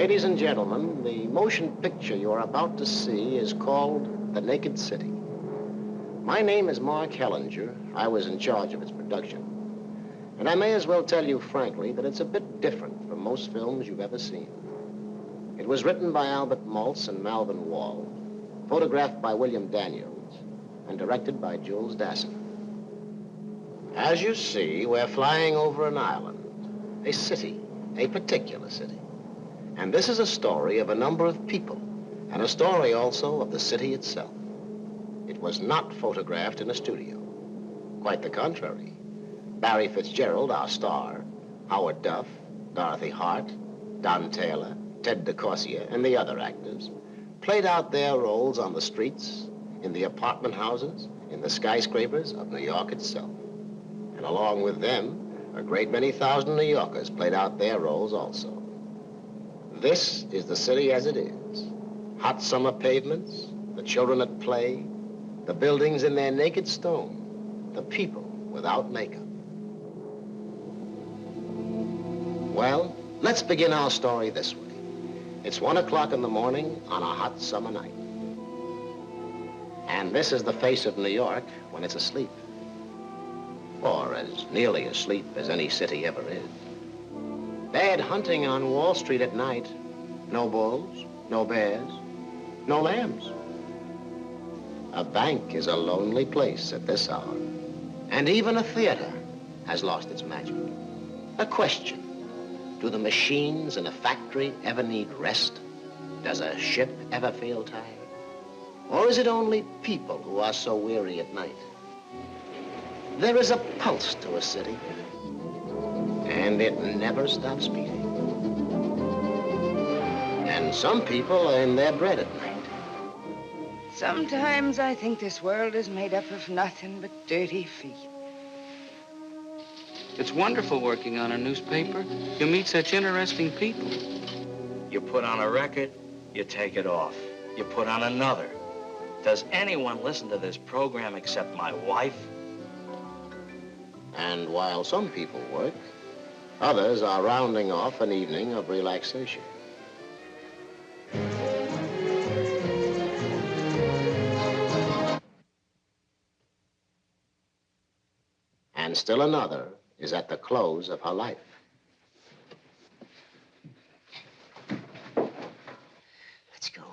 Ladies and gentlemen, the motion picture you're about to see is called The Naked City. My name is Mark Hellinger. I was in charge of its production. And I may as well tell you frankly that it's a bit different from most films you've ever seen. It was written by Albert Maltz and Malvin Wall, photographed by William Daniels, and directed by Jules Dassin. As you see, we're flying over an island, a city, a particular city. And this is a story of a number of people, and a story also of the city itself. It was not photographed in a studio. Quite the contrary. Barry Fitzgerald, our star, Howard Duff, Dorothy Hart, Don Taylor, Ted DeCorsia, and the other actors played out their roles on the streets, in the apartment houses, in the skyscrapers of New York itself. And along with them, a great many thousand New Yorkers played out their roles also. This is the city as it is. Hot summer pavements, the children at play, the buildings in their naked stone, the people without makeup. Well, let's begin our story this way. It's 1 o'clock in the morning on a hot summer night. And this is the face of New York when it's asleep. Or as nearly asleep as any city ever is. Bad hunting on Wall Street at night. No bulls, no bears, no lambs. A bank is a lonely place at this hour. And even a theater has lost its magic. A question. Do the machines in a factory ever need rest? Does a ship ever feel tired? Or is it only people who are so weary at night? There is a pulse to a city, and it never stops beating. And some people earn their bread at night. Sometimes I think this world is made up of nothing but dirty feet. It's wonderful working on a newspaper. You meet such interesting people. You put on a record, you take it off. You put on another. Does anyone listen to this program except my wife? And while some people work, others are rounding off an evening of relaxation. And still another is at the close of her life. Let's go.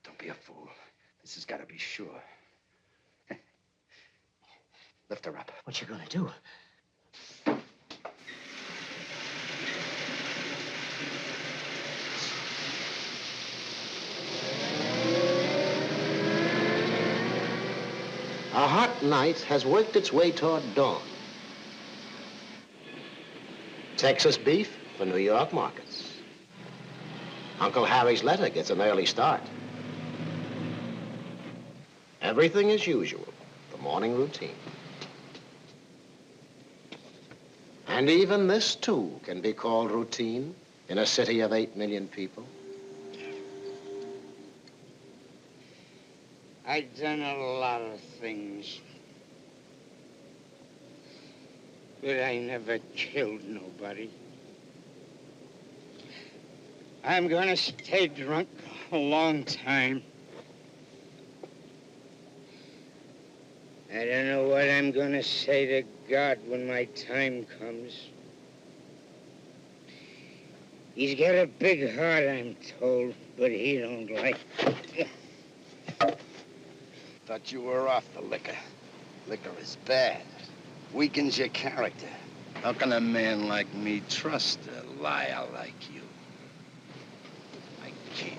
Don't be a fool. This has got to be sure. Lift her up. What you gonna do? A hot night has worked its way toward dawn. Texas beef for New York markets. Uncle Harry's letter gets an early start. Everything as usual, the morning routine. And even this, too, can be called routine in a city of 8 million people. I've done a lot of things. But I never killed nobody. I'm gonna stay drunk a long time. I don't know what I'm gonna say to God when my time comes. He's got a big heart, I'm told, but he don't like it. Thought you were off the liquor. Liquor is bad. Weakens your character. How can a man like me trust a liar like you? I can't.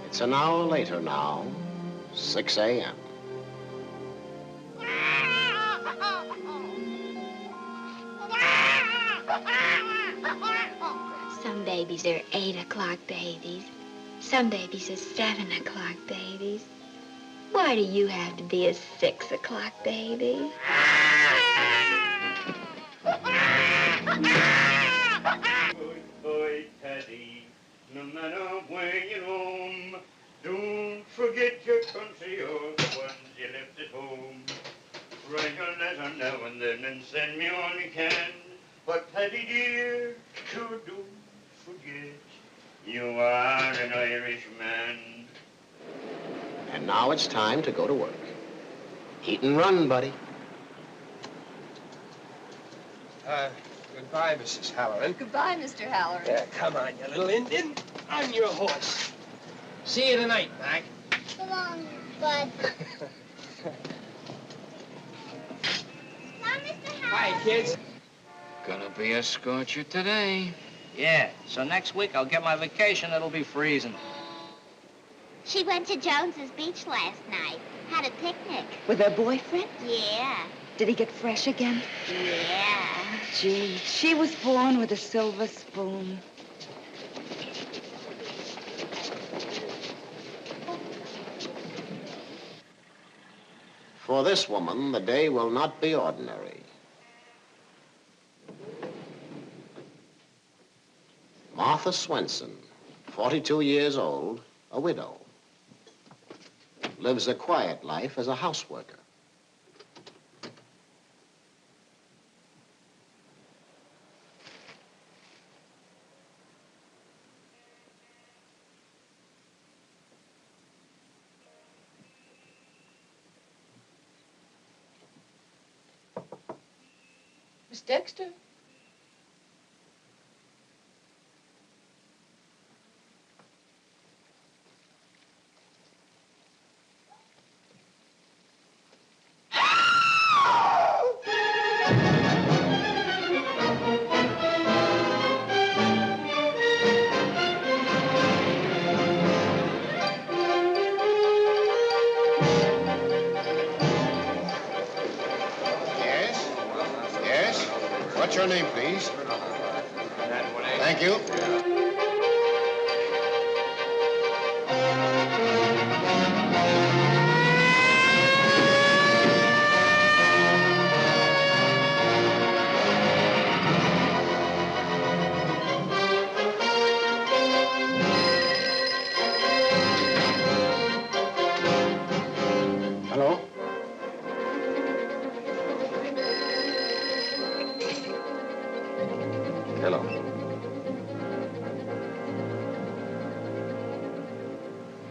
It's an hour later now, 6 a.m. Some babies are 8 o'clock babies. Some babies are 7 o'clock babies. Why do you have to be a 6 o'clock baby? Oi, Teddy, no matter where you roam, Don't forget your country or the ones you left at home. Write a letter now and then and send me all you can. But Paddy dear, sure don't forget you are an Irishman. And now it's time to go to work. Eat and run, buddy. Goodbye, Mrs. Halloran. Goodbye, Mr. Halloran. Yeah, come on, you little Indian. On your horse. See you tonight, Mac. So long, Bud. Now, Mr. Halloran. Hi, kids. Gonna be a scorcher today. Yeah, so next week I'll get my vacation. It'll be freezing. She went to Jones's Beach last night. Had a picnic. With her boyfriend? Yeah. Did he get fresh again? Yeah. Gee, she was born with a silver spoon. For this woman, the day will not be ordinary. Martha Swenson, 42 years old, a widow. Lives a quiet life as a houseworker. Miss Dexter? Yes? Yes? What's your name, please? Thank you. Hello? Hello.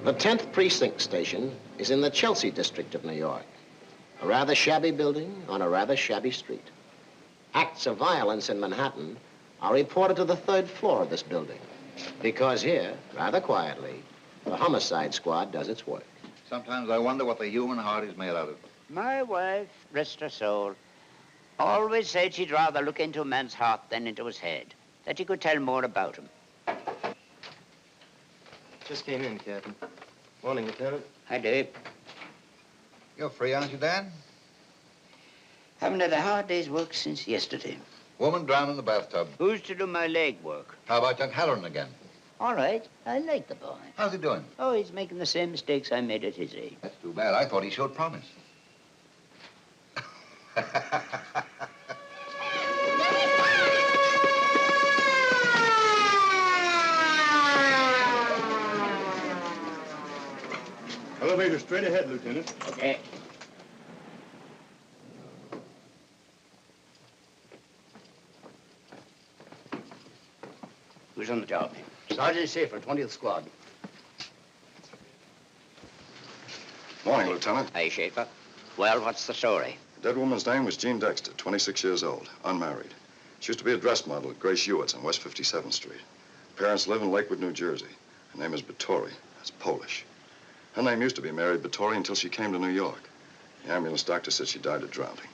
The 10th Precinct Station is in the Chelsea district of New York. A rather shabby building on a rather shabby street. Acts of violence in Manhattan are reported to the 3rd floor of this building. Because here, rather quietly, the homicide squad does its work. Sometimes I wonder what the human heart is made out of. My wife, rest her soul, always said she'd rather look into a man's heart than into his head, that you could tell more about him. Just came in, Captain. Morning, Lieutenant. Hi, Dave. You're free, aren't you, Dan? Haven't had a hard day's work since yesterday. Woman drowned in the bathtub. Who's to do my leg work? How about that Halloran again? All right, I like the boy. How's he doing? Oh, he's making the same mistakes I made at his age. That's too bad. I thought he showed promise. Elevator straight ahead, Lieutenant. Okay. Who's on the job? Sergeant Schaefer, 20th Squad. Morning, Lieutenant. Hi, Schaefer. Well, what's the story? The dead woman's name was Jean Dexter, 26 years old, unmarried. She used to be a dress model at Grace Hewitt's on West 57th Street. Parents live in Lakewood, New Jersey. Her name is Batory. That's Polish. Her name used to be Mary Batory until she came to New York. The ambulance doctor said she died of drowning.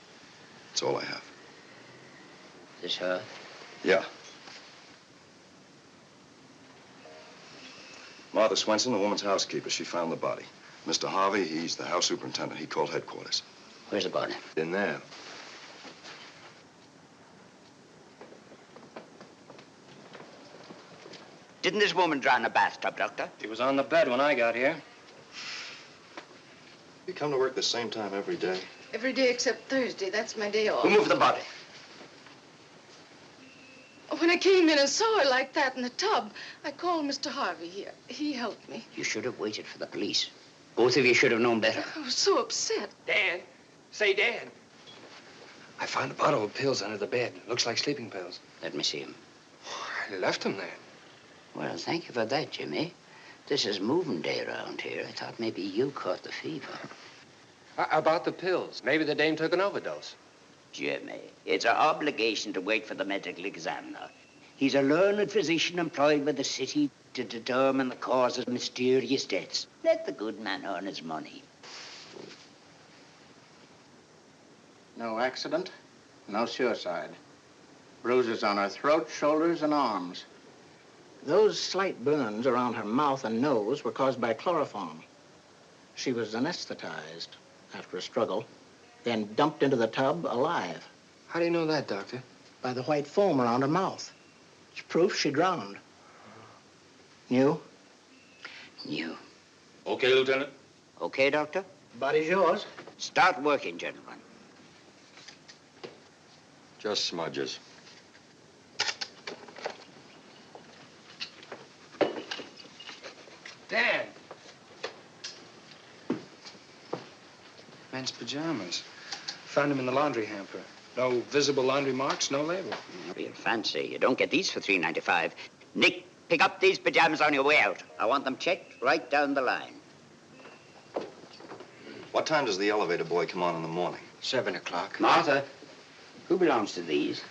That's all I have. This her? Yeah. Martha Swenson, the woman's housekeeper, she found the body. Mr. Harvey, he's the house superintendent. He called headquarters. Where's the body? In there. Didn't this woman drown in a bathtub, Doctor? He was on the bed when I got here. You come to work the same time every day? Every day except Thursday. That's my day off. Who moved the body? When I came in and saw her like that in the tub. I called Mr. Harvey here. He helped me. You should have waited for the police. Both of you should have known better. I was so upset. Dan, say, Dan. I found a bottle of pills under the bed. Looks like sleeping pills. Let me see them. I left them there. Well, thank you for that, Jimmy. This is moving day around here. I thought maybe you caught the fever. About the pills. Maybe the dame took an overdose. Jimmy, it's our obligation to wait for the medical examiner. He's a learned physician employed by the city to determine the cause of mysterious deaths. Let the good man earn his money. No accident, no suicide. Bruises on her throat, shoulders, and arms. Those slight burns around her mouth and nose were caused by chloroform. She was anesthetized after a struggle, then dumped into the tub alive. How do you know that, Doctor? By the white foam around her mouth. It's proof she drowned. New? New. Okay, Lieutenant? Okay, Doctor? Body's yours. Start working, gentlemen. Just smudges. Dan! Men's pajamas. Found them in the laundry hamper. No visible laundry marks, no label. Real fancy. You don't get these for $3.95. Nick, pick up these pajamas on your way out. I want them checked right down the line. What time does the elevator boy come on in the morning? 7 o'clock. Martha, who belongs to these?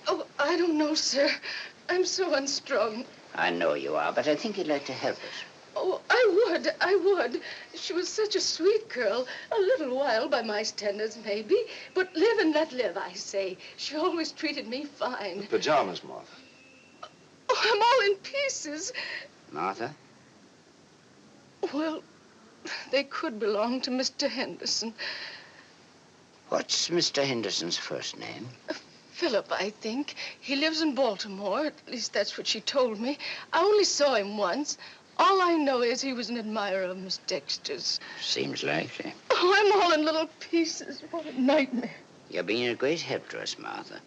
Oh, I don't know, sir. I'm so unstrung. I know you are, but I think you'd like to help us. Oh, I would. She was such a sweet girl. A little while by my standards, maybe. But live and let live, I say. She always treated me fine. The pajamas, Martha. Oh, I'm all in pieces. Martha? Well, they could belong to Mr. Henderson. What's Mr. Henderson's first name? Philip, I think. He lives in Baltimore. At least that's what she told me. I only saw him once. All I know is he was an admirer of Miss Dexter's. Seems likely. Oh, I'm all in little pieces. What a nightmare. You're being a great help to us, Martha.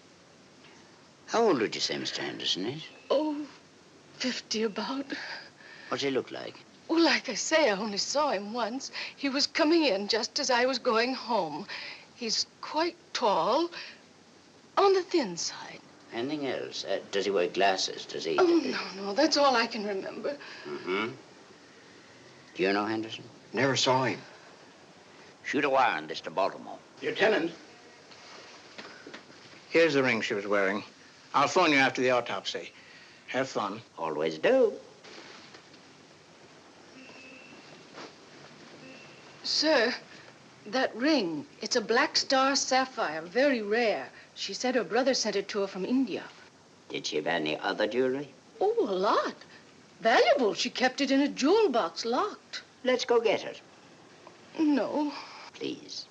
How old would you say Mr. Henderson is? Oh, 50 about. What's he look like? Well, like I say, I only saw him once. He was coming in just as I was going home. He's quite tall, on the thin side. Anything else? Does he wear glasses? Does he? Oh, no. That's all I can remember. Mm-hmm. Do you know Henderson? Never saw him. Shoot a wire on this to Baltimore. Lieutenant. Here's the ring she was wearing. I'll phone you after the autopsy. Have fun. Always do. Sir, that ring, it's a black star sapphire, very rare. She said her brother sent it to her from India. Did she have any other jewelry? Oh, a lot. Valuable. She kept it in a jewel box, locked. Let's go get it. No. Please.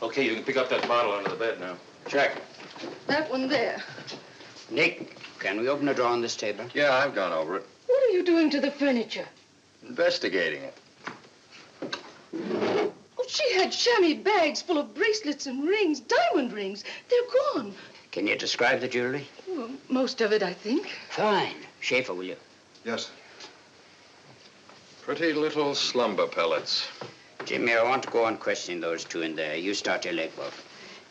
Okay, you can pick up that bottle under the bed now. Check. That one there. Nick, can we open a drawer on this table? Yeah, I've gone over it. What are you doing to the furniture? Investigating it. Oh, she had chamois bags full of bracelets and rings, diamond rings. They're gone. Can you describe the jewelry? Well, most of it, I think. Fine. Schaefer, will you? Yes. Pretty little slumber pellets. Jimmy, I want to go on questioning those two in there. You start your legwork.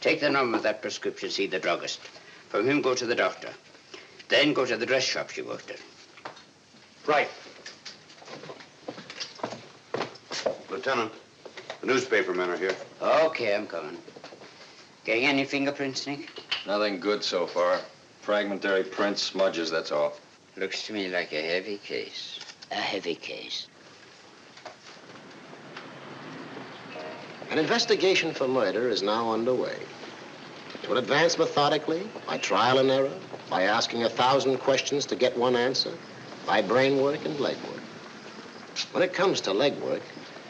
Take the number of that prescription, see the druggist. From him, go to the doctor. Then go to the dress shop she worked at. Right. Lieutenant, the newspaper men are here. Okay, I'm coming. Getting any fingerprints, Nick? Nothing good so far. Fragmentary prints, smudges, that's all. Looks to me like a heavy case. A heavy case. An investigation for murder is now underway. It will advance methodically, by trial and error, by asking 1,000 questions to get one answer, by brain work and leg work. When it comes to leg work,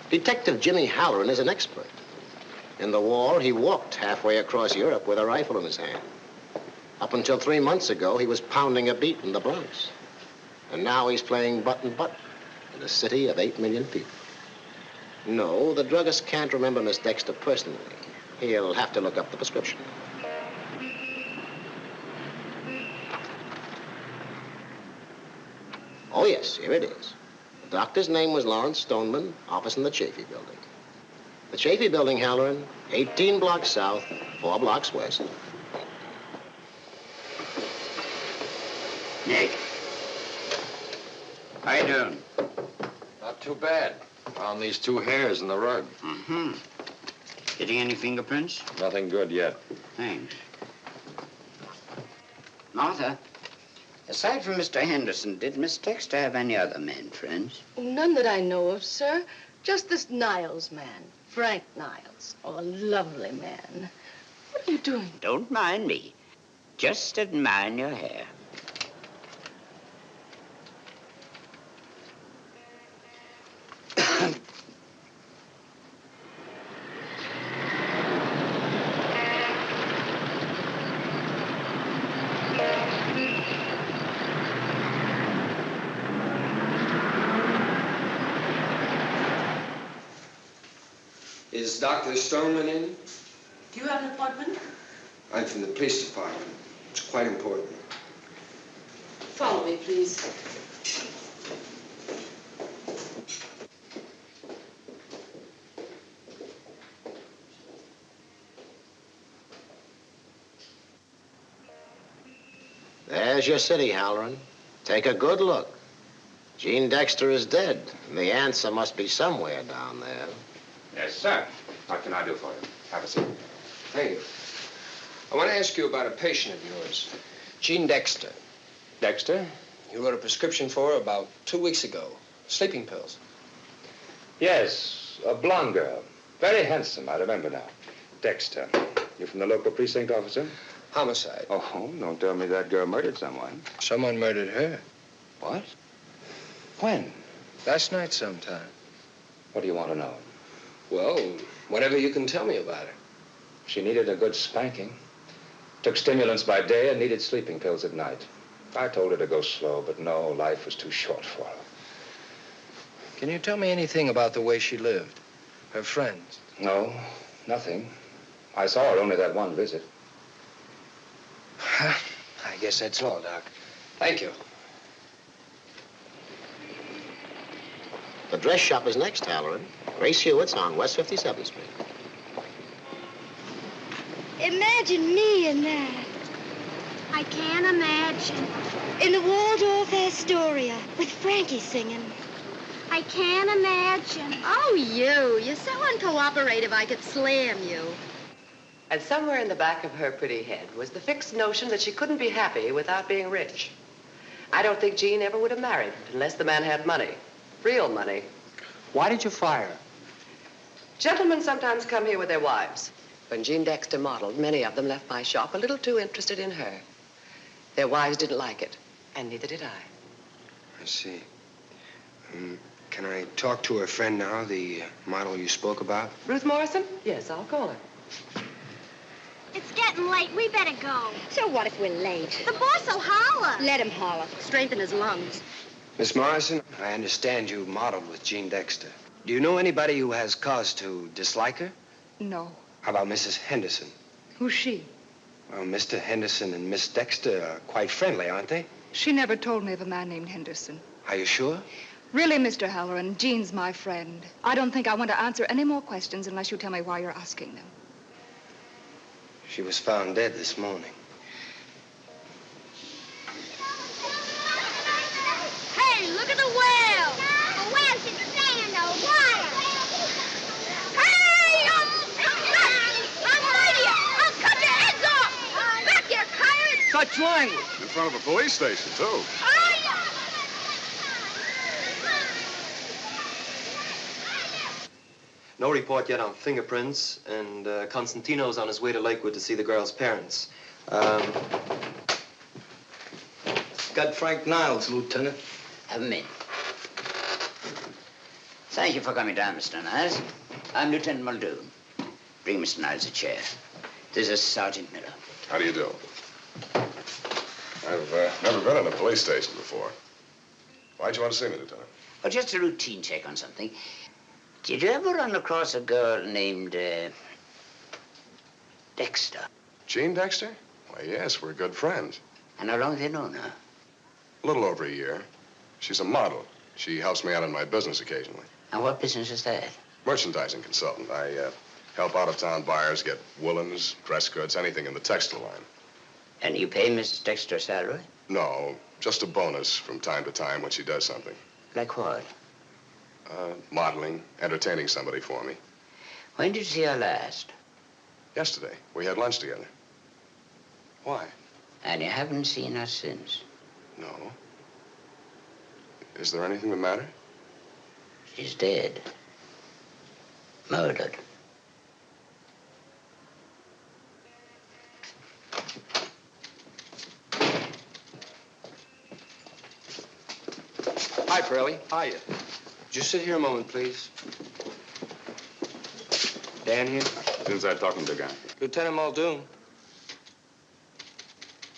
Detective Jimmy Halloran is an expert. In the war, he walked halfway across Europe with a rifle in his hand. Up until 3 months ago, he was pounding a beat in the Bronx. And now he's playing butt in a city of 8 million people. No, the druggist can't remember Miss Dexter personally. He'll have to look up the prescription. Oh, yes, here it is. The doctor's name was Lawrence Stoneman, office in the Chafee Building. The Chafee Building, Halloran, 18 blocks south, 4 blocks west. Nick. How you doing? Not too bad. Found these 2 hairs in the rug. Mm-hmm. Getting any fingerprints? Nothing good yet. Thanks. Martha, aside from Mr. Henderson, did Miss Dexter have any other men friends? None that I know of, sir. Just this Niles man, Frank Niles. Oh, a lovely man. What are you doing? Don't mind me. Just admiring your hair. Is Dr. Stoneman in? Do you have an appointment? I'm from the police department. It's quite important. Follow me, please. There's your city, Halloran. Take a good look. Jean Dexter is dead, and the answer must be somewhere down there. Yes, sir. What can I do for you? Have a seat. Thank you. I want to ask you about a patient of yours, Jean Dexter. Dexter? You wrote a prescription for her about 2 weeks ago. Sleeping pills. Yes, a blonde girl. Very handsome, I remember now. Dexter. You from the local precinct, officer? Homicide. Oh, don't tell me that girl murdered someone. Someone murdered her. What? When? Last night sometime. What do you want to know? Well, whatever you can tell me about her. She needed a good spanking. Took stimulants by day and needed sleeping pills at night. I told her to go slow, but no, life was too short for her. Can you tell me anything about the way she lived? Her friends? No, nothing. I saw her only that one visit. I guess that's all, Doc. Thank you. The dress shop is next, Halloran. Grace Hewitt's on West 57th Street. Imagine me in that. I can't imagine. In the Waldorf Astoria with Frankie singing. I can't imagine. Oh, you're so uncooperative I could slam you. And somewhere in the back of her pretty head was the fixed notion that she couldn't be happy without being rich. I don't think Jean ever would have married unless the man had money. Real money. Why did you fire her? Gentlemen sometimes come here with their wives. When Jean Dexter modeled, many of them left my shop a little too interested in her. Their wives didn't like it, and neither did I. I see. Can I talk to her friend now, the model you spoke about? Ruth Morrison? Yes, I'll call her. It's getting late. We better go. So what if we're late? The boss will holler. Let him holler. Strengthen his lungs. Miss Morrison, I understand you modeled with Jean Dexter. Do you know anybody who has cause to dislike her? No. How about Mrs. Henderson? Who's she? Well, Mr. Henderson and Miss Dexter are quite friendly, aren't they? She never told me of a man named Henderson. Are you sure? Really, Mr. Halloran, Jean's my friend. I don't think I want to answer any more questions unless you tell me why you're asking them. She was found dead this morning. Hey, look at the whale. A whale should stay in the water. Hey, I'm mighty. I'll cut your heads off. Back here, coyote. Such language. In front of a police station, too. No report yet on fingerprints, and Constantino's on his way to Lakewood to see the girl's parents. Got Frank Niles, Lieutenant. Have him in. Thank you for coming down, Mr. Niles. I'm Lieutenant Muldoon. Bring Mr. Niles a chair. This is Sergeant Miller. How do you do? I've never been in a police station before. Why'd you want to see me, Lieutenant? Oh, just a routine check on something. Did you ever run across a girl named, Dexter? Jean Dexter? Why, yes, we're good friends. And how long have you known her? A little over a year. She's a model. She helps me out in my business occasionally. And what business is that? Merchandising consultant. I help out-of-town buyers get woolens, dress goods, anything in the textile line. And you pay Mrs. Dexter a salary? No, just a bonus from time to time when she does something. Like what? Modeling, entertaining somebody for me. When did you see her last? Yesterday. We had lunch together. Why? And you haven't seen her since? No. Is there anything the matter? She's dead. Murdered. Hi, Pearlie. Hiya. Just sit here a moment, please. Dan here? Inside talking to the guy. Lieutenant Muldoon.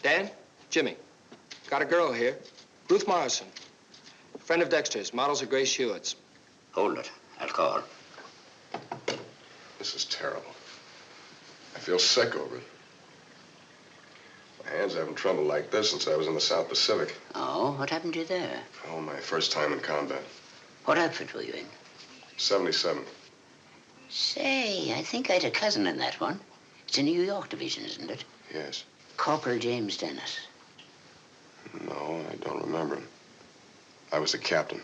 Dan? Jimmy. Got a girl here. Ruth Morrison. Friend of Dexter's. Models are Grace Hewitt's. Hold it. I'll call. This is terrible. I feel sick over it. My hands haven't trembled like this since I was in the South Pacific. Oh, what happened to you there? Oh, my first time in combat. What outfit were you in? 77. Say, I think I had a cousin in that one. It's a New York division, isn't it? Yes. Corporal James Dennis. No, I don't remember him. I was the captain.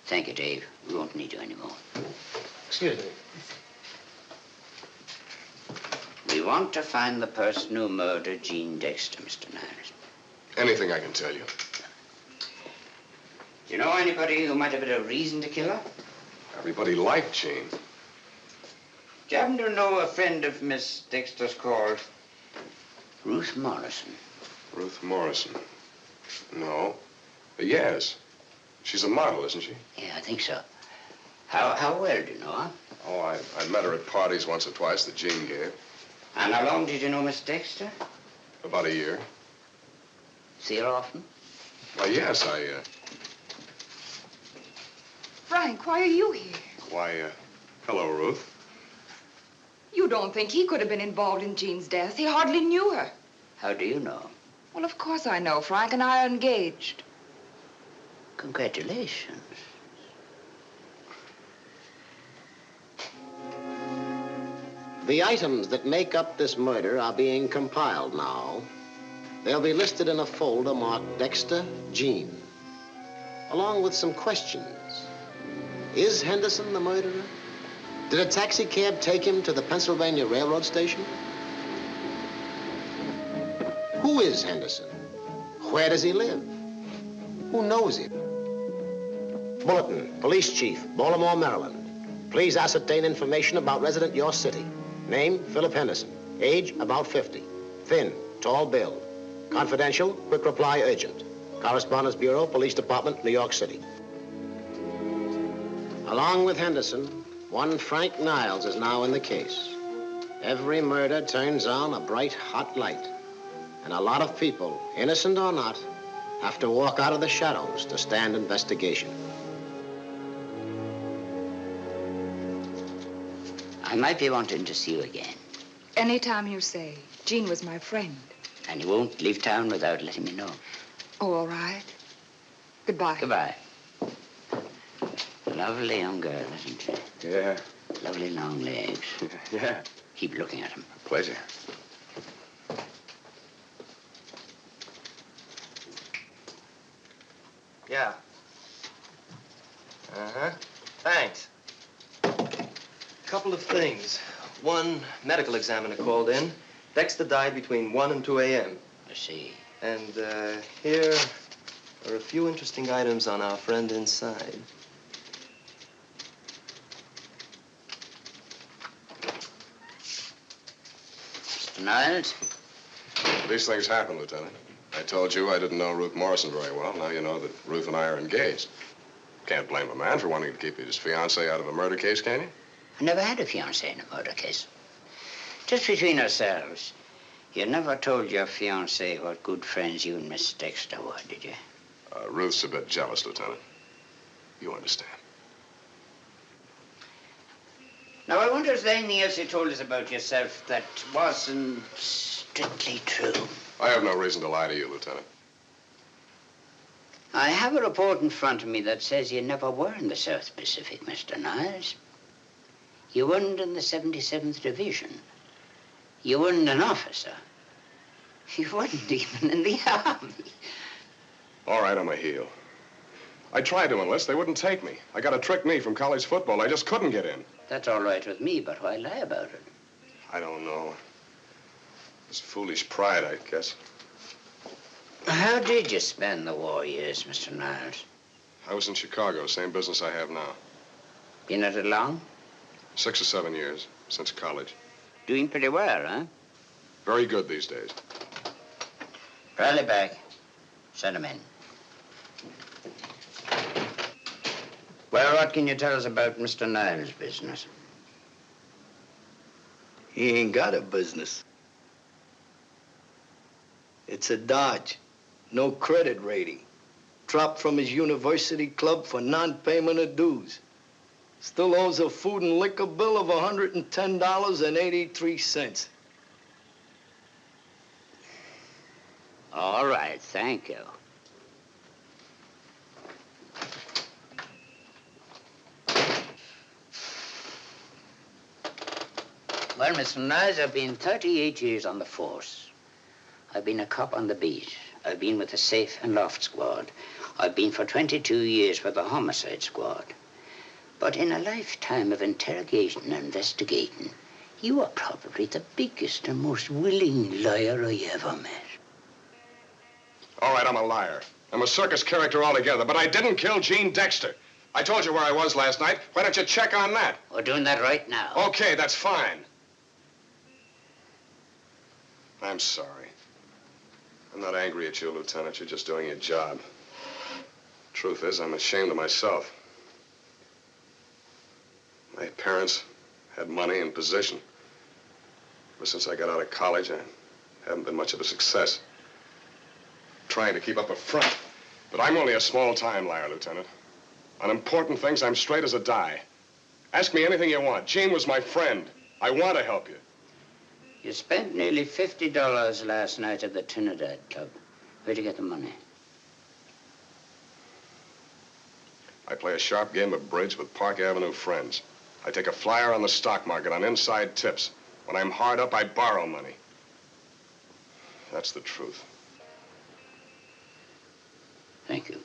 Thank you, Dave. We won't need you anymore. Excuse me. We want to find the person who murdered Jean Dexter, Mr. Niles. Anything I can tell you. Do you know anybody who might have had a reason to kill her? Everybody liked Jean. Do you happen to know a friend of Miss Dexter's called Ruth Morrison? Ruth Morrison? No. Yes. She's a model, isn't she? Yeah, I think so. How well do you know her? Oh, I met her at parties once or twice that Jean gave. And how long did you know Miss Dexter? About a year. See her often? Well, yes, Frank, why are you here? Why, hello, Ruth. You don't think he could have been involved in Jean's death? He hardly knew her. How do you know? Well, of course I know. Frank and I are engaged. Congratulations. The items that make up this murder are being compiled now. They'll be listed in a folder marked Dexter, Jean, along with some questions. Is Henderson the murderer? Did a taxi cab take him to the Pennsylvania Railroad station? Who is Henderson? Where does he live? Who knows him? Bulletin, Police Chief, Baltimore, Maryland. Please ascertain information about resident your city. Name, Philip Henderson. Age, about 50. Thin, tall build. Confidential, quick reply, urgent. Correspondence Bureau, Police Department, New York City. Along with Henderson, one Frank Niles is now in the case. Every murder turns on a bright, hot light. And a lot of people, innocent or not, have to walk out of the shadows to stand investigation. I might be wanting to see you again. Anytime you say. Jean was my friend. And you won't leave town without letting me know. Oh, all right. Goodbye. Goodbye. Lovely young girl, isn't she? Yeah. Lovely long legs. Yeah. Keep looking at him. Pleasure. Yeah. Uh-huh. Thanks. Couple of things. One, medical examiner called in. Dexter died between 1 and 2 a.m. I see. And here are a few interesting items on our friend inside. Mr. Niles? These things happen, Lieutenant. I told you I didn't know Ruth Morrison very well. Now you know that Ruth and I are engaged. Can't blame a man for wanting to keep his fiancée out of a murder case, can you? I never had a fiancée in a murder case. Just between ourselves, you never told your fiancée what good friends you and Miss Dexter were, did you? Ruth's a bit jealous, Lieutenant. You understand. Now, I wonder if there's anything else you told us about yourself that wasn't strictly true. I have no reason to lie to you, Lieutenant. I have a report in front of me that says you never were in the South Pacific, Mr. Niles. You weren't in the 77th Division. You weren't an officer. You weren't even in the Army. All right, I'm a heel. I tried to enlist. They wouldn't take me. I got a trick knee from college football. I just couldn't get in. That's all right with me, but why lie about it? I don't know. It's foolish pride, I guess. How did you spend the war years, Mr. Niles? I was in Chicago, same business I have now. Been at it long? 6 or 7 years, since college. Doing pretty well, huh? Very good these days. Rally back. Send him in. Well, what can you tell us about Mr. Niles' business? He ain't got a business. It's a dodge. No credit rating. Dropped from his university club for non-payment of dues. Still owes a food and liquor bill of $110.83. All right, thank you. Well, Mr. Niles, I've been 38 years on the force. I've been a cop on the beat. I've been with the safe and loft squad. I've been for 22 years with the homicide squad. But in a lifetime of interrogation and investigating, you are probably the biggest and most willing liar I ever met. All right, I'm a liar. I'm a circus character altogether, but I didn't kill Gene Dexter. I told you where I was last night. Why don't you check on that? We're doing that right now. Okay, that's fine. I'm sorry. I'm not angry at you, Lieutenant. You're just doing your job. Truth is, I'm ashamed of myself. My parents had money and position. But since I got out of college, I haven't been much of a success. Trying to keep up a front. But I'm only a small-time liar, Lieutenant. On important things, I'm straight as a die. Ask me anything you want. Gene was my friend. I want to help you. You spent nearly $50 last night at the Trinidad Club. Where'd you get the money? I play a sharp game of bridge with Park Avenue friends. I take a flyer on the stock market on inside tips. When I'm hard up, I borrow money. That's the truth. Thank you.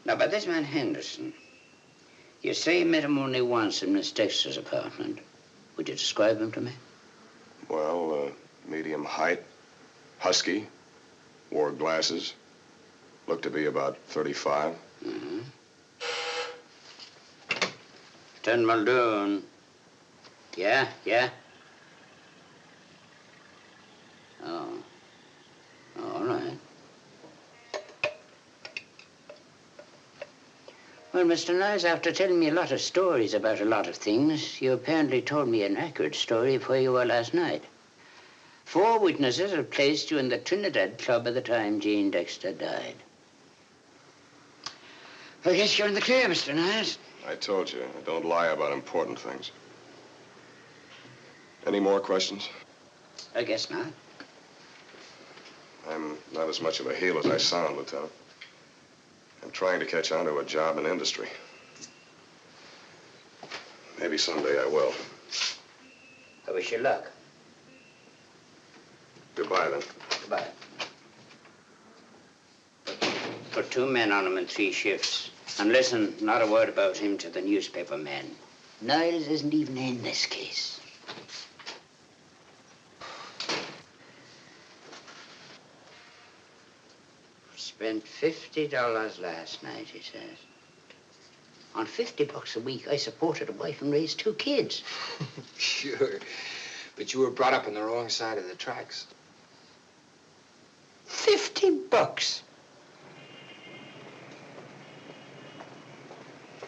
Now, about this man Henderson, you say you met him only once in Miss Dexter's apartment. Would you describe him to me? Well, medium height, husky, wore glasses, looked to be about 35. Mm-hmm. Lieutenant Muldoon. Yeah? Oh. All right. Well, Mr. Niles, after telling me a lot of stories about a lot of things, you apparently told me an accurate story of where you were last night. 4 witnesses have placed you in the Trinidad Club at the time Gene Dexter died. I guess you're in the clear, Mr. Niles. I told you, I don't lie about important things. Any more questions? I guess not. I'm not as much of a heel as I sound, Lieutenant. I'm trying to catch on to a job in industry. Maybe someday I will. I wish you luck. Goodbye, then. Goodbye. Put 2 men on him in 3 shifts. And listen, not a word about him to the newspaper men. Niles isn't even in this case. Spent $50 last night, he says. On $50 a week, I supported a wife and raised 2 kids. Sure. But you were brought up on the wrong side of the tracks. $50.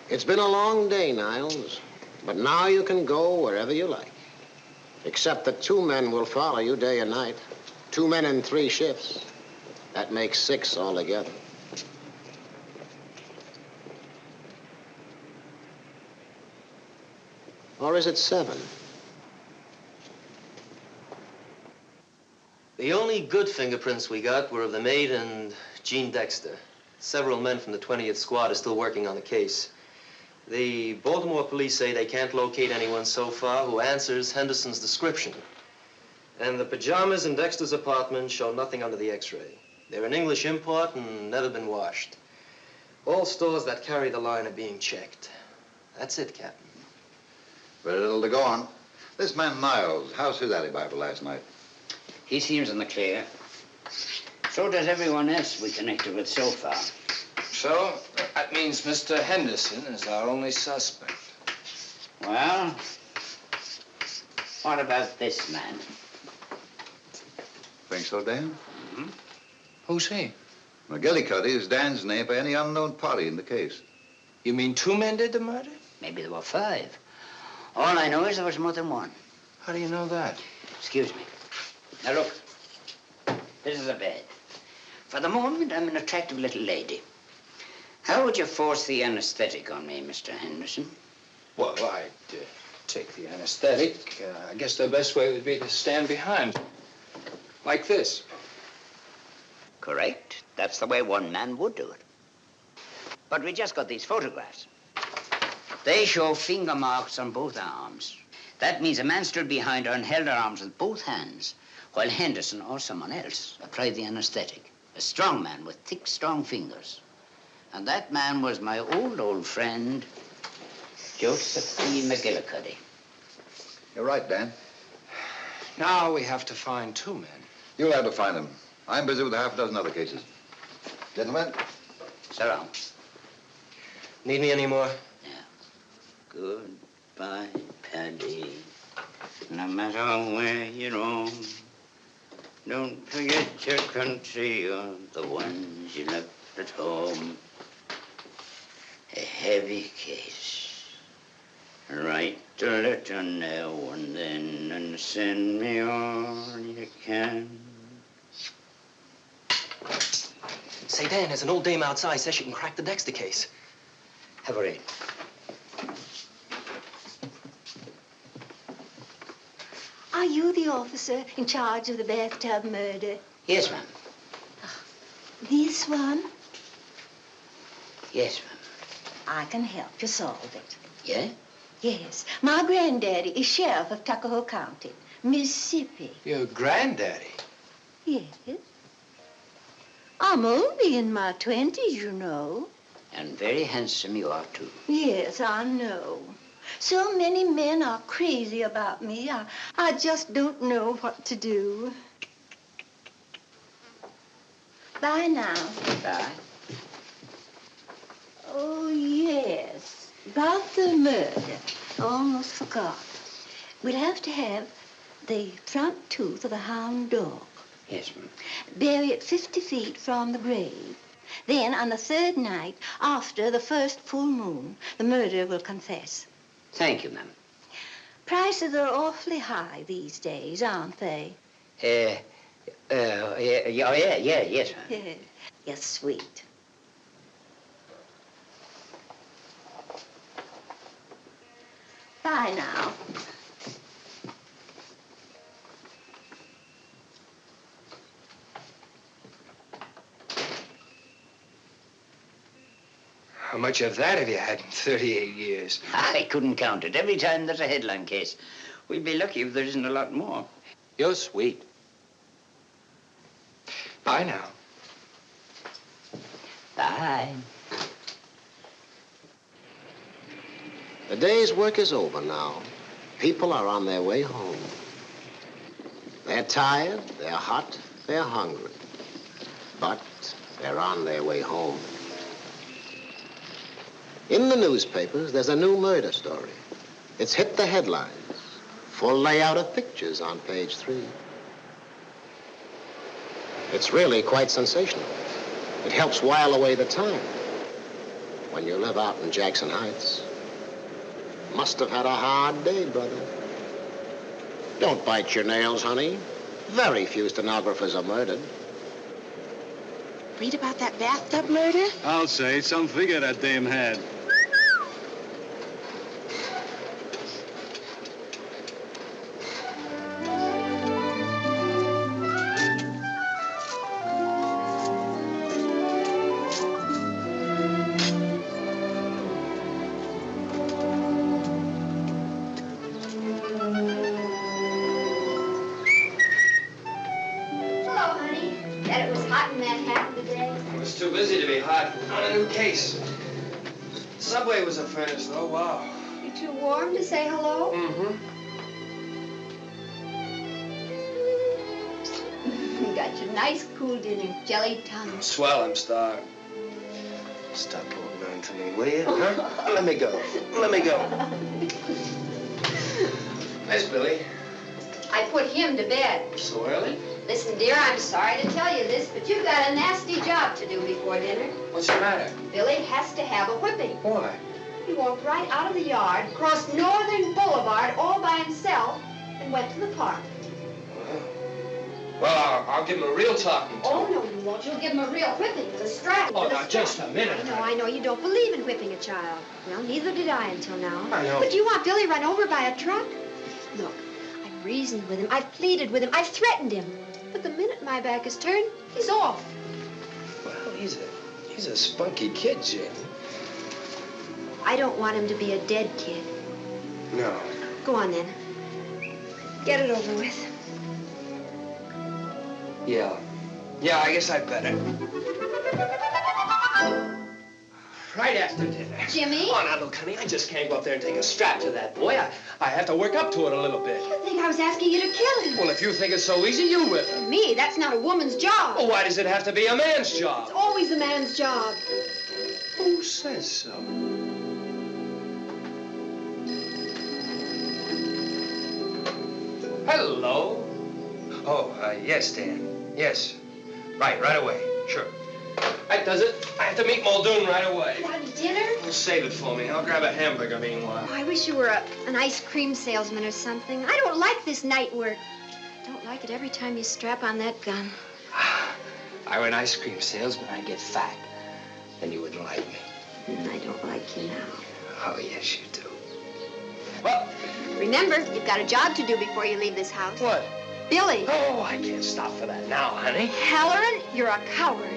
It's been a long day, Niles, but now you can go wherever you like. Except that 2 men will follow you day and night. 2 men in 3 shifts. That makes 6 altogether. Or is it 7? The only good fingerprints we got were of the maid and Gene Dexter. Several men from the 20th Squad are still working on the case. The Baltimore police say they can't locate anyone so far who answers Henderson's description. And the pajamas in Dexter's apartment show nothing under the X-ray. They're an English import and never been washed. All stores that carry the line are being checked. That's it, Captain. Very little to go on. This man Miles, how's his alibi for last night? He seems in the clear. So does everyone else we connected with so far. So, that means Mr. Henderson is our only suspect. Well, what about this man? Think so, Dan? Hmm? Who's he? McGillicuddy is Dan's name for any unknown party in the case. You mean 2 men did the murder? Maybe there were 5. All I know is there was more than one. How do you know that? Excuse me. Now look, this is a bed. For the moment, I'm an attractive little lady. How would you force the anesthetic on me, Mr. Henderson? Well, I'd take the anesthetic. I guess the best way would be to stand behind. Like this. Correct. That's the way one man would do it. But we just got these photographs. They show finger marks on both arms. That means a man stood behind her and held her arms with both hands, while Henderson or someone else applied the anesthetic. A strong man with thick, strong fingers. And that man was my old friend, Joseph E. McGillicuddy. You're right, Dan. Now we have to find 2 men. You'll have to find them. I'm busy with half a dozen other cases. Gentlemen? So long. Need me anymore? Goodbye, Paddy. No matter where you roam, don't forget your country or the ones you left at home. A heavy case. Write a letter now and then and send me all you can. Say, Dan, there's an old dame outside says she can crack the Dexter case. Have a read. Are you the officer in charge of the bathtub murder? Yes, ma'am. This one? Yes, ma'am. I can help you solve it. Yeah? Yes. My granddaddy is sheriff of Tuckahoe County, Mississippi. Your granddaddy? Yes. I'm only in my 20s, you know. And very handsome you are, too. Yes, I know. So many men are crazy about me. I just don't know what to do. Bye now. Bye. Oh, yes. About the murder. Almost forgot. We'll have to have the front tooth of a hound dog. Yes, ma'am. Bury it 50 feet from the grave. Then, on the 3rd night, after the first full moon, the murderer will confess. Thank you, ma'am. Prices are awfully high these days, aren't they? Yes, ma'am. You're sweet. Bye now. How much of that have you had in 38 years? I couldn't count it. Every time there's a headline case. We'd be lucky if there isn't a lot more. You're sweet. Bye now. Bye. The day's work is over now. People are on their way home. They're tired, they're hot, they're hungry. But they're on their way home. In the newspapers, there's a new murder story. It's hit the headlines. Full layout of pictures on page 3. It's really quite sensational. It helps while away the time. When you live out in Jackson Heights. Must have had a hard day, brother. Don't bite your nails, honey. Very few stenographers are murdered. Read about that bathtub murder? I'll say. Some figure that dame had. a new case. Subway was a furnace, though. Wow. You too warm to say hello? Mm-hmm. You got your nice cool dinner, jelly tongue. Swell, I'm starved. Stop holding on to me, will you? Huh? Let me go. Let me go. There's Billy. I put him to bed. So early? Listen, dear, I'm sorry to tell you this, but you've got a nasty job to do before dinner. What's the matter? Billy has to have a whipping. Why? He walked right out of the yard, crossed Northern Boulevard all by himself, and went to the park. Well, I'll give him a real talking to. Oh, no, you won't. You'll give him a real whipping with a strap. Oh, with a now, strap. just a minute. I know you don't believe in whipping a child. Well, neither did I until now. I know. But do you want Billy run over by a truck? Look, I've reasoned with him. I've pleaded with him. I've threatened him. But the minute my back is turned, he's off. Well, he's a spunky kid, Jane. I don't want him to be a dead kid. No. Go on, then. Get it over with. Yeah. Yeah, I guess I'd better. Right after dinner. Jimmy? Oh, now, look, honey, I just can't go up there and take a strap to that boy. I have to work up to it a little bit. I think I was asking you to kill him. Well, if you think it's so easy, you whip him. Me? That's not a woman's job. Well, why does it have to be a man's job? It's always a man's job. Who says so? Hello. Oh, yes, Dan. Yes. Right away. Sure. That does it. I have to meet Muldoon right away. Want dinner? Well, save it for me. I'll grab a hamburger meanwhile. Oh, I wish you were an ice cream salesman or something. I don't like this night work. I don't like it every time you strap on that gun. If I were an ice cream salesman, I'd get fat. Then you wouldn't like me. I don't like you now. Oh, yes, you do. Well, remember, you've got a job to do before you leave this house. What? Billy. Oh, I can't stop for that now, honey. Halloran, you're a coward.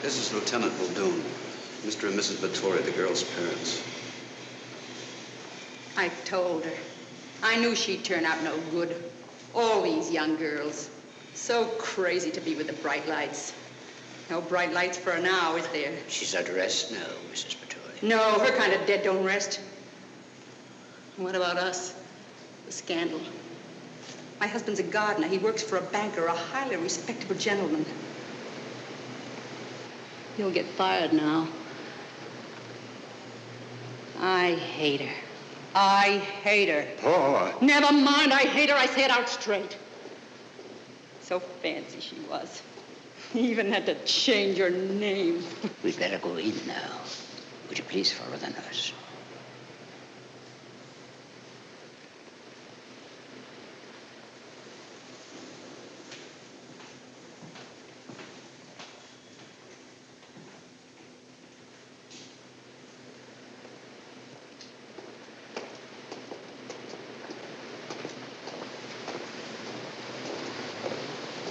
This is Lieutenant Muldoon, Mr. and Mrs. Vittori, the girl's parents. I told her. I knew she'd turn out no good. All these young girls. So crazy to be with the bright lights. No bright lights for her now, is there? She's at rest now, Mrs. Vittori. No, her kind of dead don't rest. What about us? The scandal. My husband's a gardener. He works for a banker, a highly respectable gentleman. He'll get fired now. I hate her. I hate her. Oh. Never mind, I hate her. I say it out straight. So fancy she was. Even had to change her name. We'd better go in now. Would you please follow the nurse?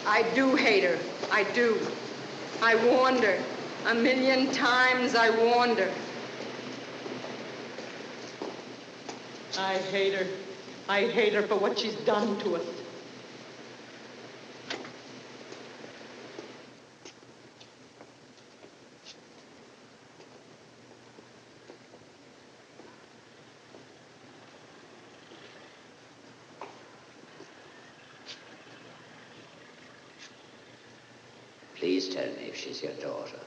I do hate her. I do. I warned her. 1,000,000 times I warned her. I hate her. I hate her for what she's done to us. Please tell me if she's your daughter.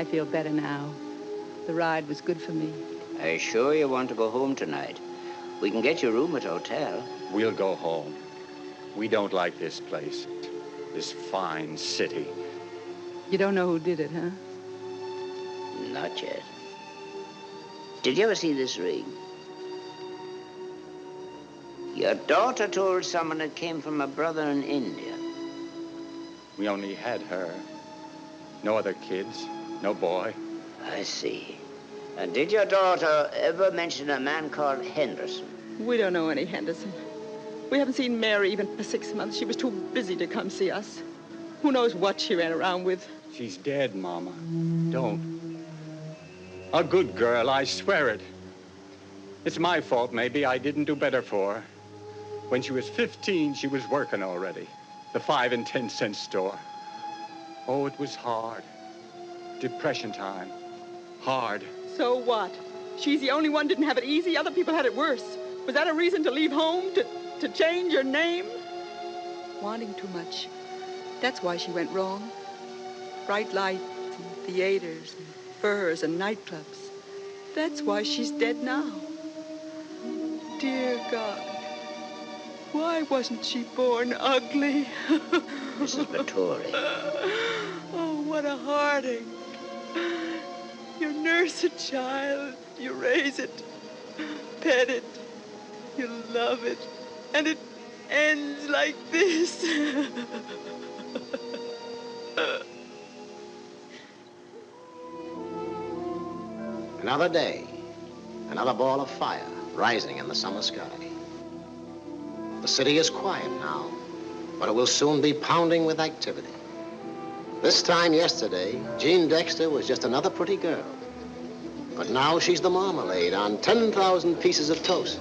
I feel better now. The ride was good for me. Are you sure you want to go home tonight? We can get you a room at a hotel. We'll go home. We don't like this place. This fine city. You don't know who did it, huh? Not yet. Did you ever see this ring? Your daughter told someone it came from a brother in India. We only had her. No other kids, no boy. I see. And did your daughter ever mention a man called Henderson? We don't know any Henderson. We haven't seen Mary even for 6 months. She was too busy to come see us. Who knows what she ran around with? She's dead, Mama. Don't. A good girl, I swear it. It's my fault, maybe. I didn't do better for her. When she was 15, she was working already. The 5 and 10 cent store. Oh, it was hard. Depression time. Hard. So what? She's the only one didn't have it easy. Other people had it worse. Was that a reason to leave home? To change your name? Wanting too much. That's why she went wrong. Bright lights and theaters and furs and nightclubs. That's why she's dead now. Dear God. Why wasn't she born ugly? Mrs. Vittori. Oh, what a heartache. You nurse a child, you raise it, pet it, you love it, and it ends like this. Another day, another ball of fire rising in the summer sky. The city is quiet now, but it will soon be pounding with activity. This time yesterday, Jean Dexter was just another pretty girl. But now she's the marmalade on 10,000 pieces of toast.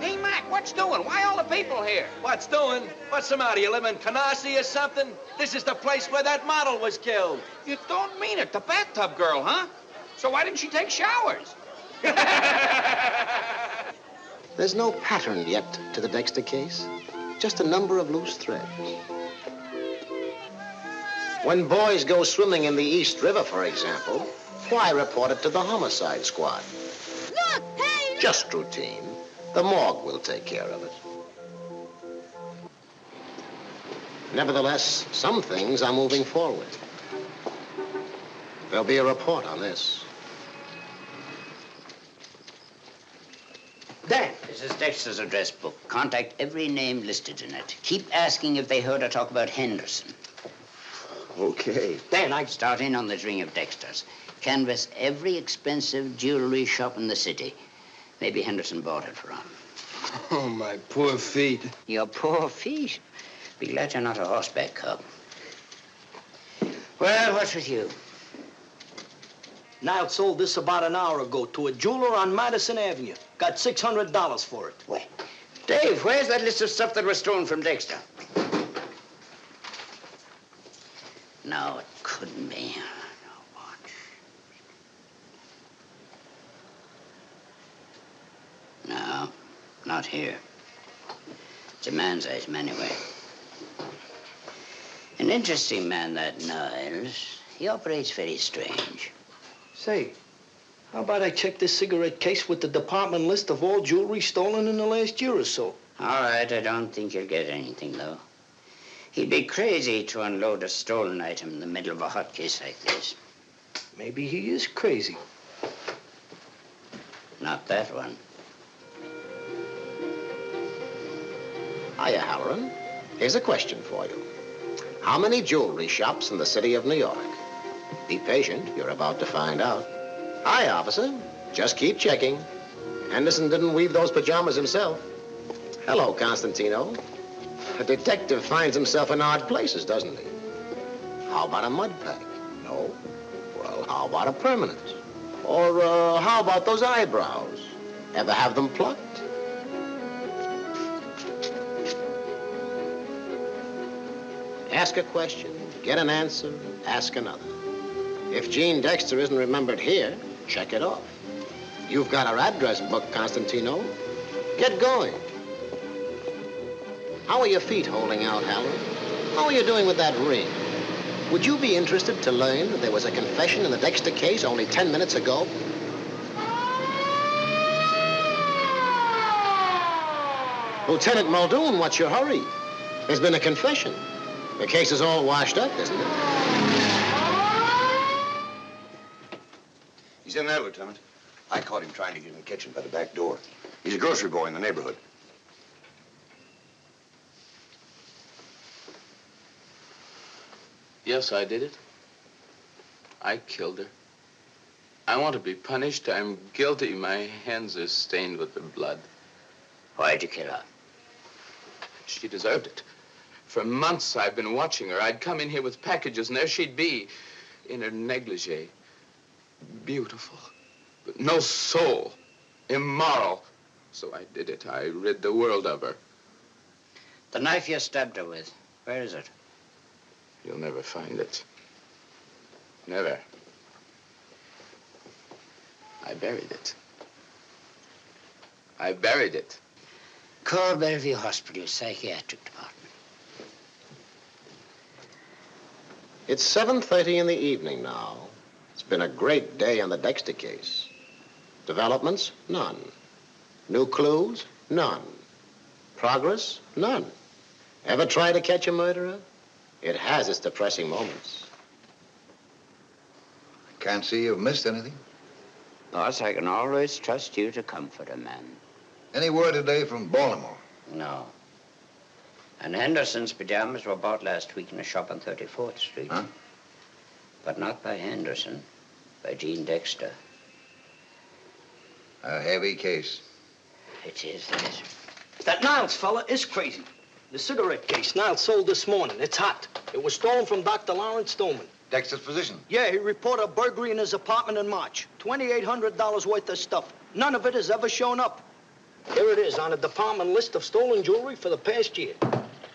Hey, Mac, what's doing? Why all the people here? What's doing? What's the matter? You live in Canarsie or something? This is the place where that model was killed. You don't mean it. The bathtub girl, huh? So why didn't she take showers? There's no pattern yet to the Dexter case, just a number of loose threads. When boys go swimming in the East River, for example, why report it to the homicide squad? Look, hey! Just routine. The morgue will take care of it. Nevertheless, some things are moving forward. There'll be a report on this. Dan, this is Dexter's address book. Contact every name listed in it. Keep asking if they heard her talk about Henderson. Okay. Dan, I'd start in on this ring of Dexter's. Canvass every expensive jewelry shop in the city. Maybe Henderson bought it from. Oh, my poor feet. Your poor feet? Be glad you're not a horseback cub. Well, what's with you? Niles sold this about an hour ago to a jeweler on Madison Avenue. Got $600 for it. Wait. Dave, where's that list of stuff that was stolen from Dexter? No, it couldn't be. No watch. No, not here. It's a man's item anyway. An interesting man, that Niles. He operates very strange. Say, how about I check this cigarette case with the department list of all jewelry stolen in the last year or so? All right, I don't think you'll get anything, though. He'd be crazy to unload a stolen item in the middle of a hot case like this. Maybe he is crazy. Not that one. Hiya, Halloran. Here's a question for you. How many jewelry shops in the city of New York? Be patient, you're about to find out. Hi, officer. Just keep checking. Henderson didn't weave those pajamas himself. Hello, Constantino. A detective finds himself in odd places, doesn't he? How about a mud pack? No. Well, how about a permanent? Or how about those eyebrows? Ever have them plucked? Ask a question, get an answer, ask another. If Jean Dexter isn't remembered here, check it off. You've got her address book, Constantino. Get going. How are your feet holding out, Halloran? How are you doing with that ring? Would you be interested to learn that there was a confession in the Dexter case only 10 minutes ago? Lieutenant Muldoon, what's your hurry? There's been a confession. The case is all washed up, isn't it? He's in there, Lieutenant. I caught him trying to get in the kitchen by the back door. He's a grocery boy in the neighborhood. Yes, I did it. I killed her. I want to be punished. I'm guilty. My hands are stained with her blood. Why'd you kill her? She deserved it. For months, I've been watching her. I'd come in here with packages, and there she'd be, in her negligee. Beautiful, but no soul. Immoral. So I did it. I rid the world of her. The knife you stabbed her with, where is it? You'll never find it. Never. I buried it. I buried it. Call Bellevue Hospital Psychiatric Department. It's 7:30 in the evening now. It's been a great day on the Dexter case. Developments? None. New clues? None. Progress? None. Ever try to catch a murderer? It has its depressing moments. Can't see you've missed anything. Boss, I can always trust you to comfort a man. Any word today from Baltimore? No. And Henderson's pajamas were bought last week in a shop on 34th Street. Huh? But not by Henderson, by Jean Dexter. A heavy case. It is, it is. That Niles fella is crazy. The cigarette case Niles sold this morning. It's hot. It was stolen from Dr. Lawrence Stillman. Dexter's position? Yeah, he reported a burglary in his apartment in March. $2,800 worth of stuff. None of it has ever shown up. Here it is on a department list of stolen jewelry for the past year.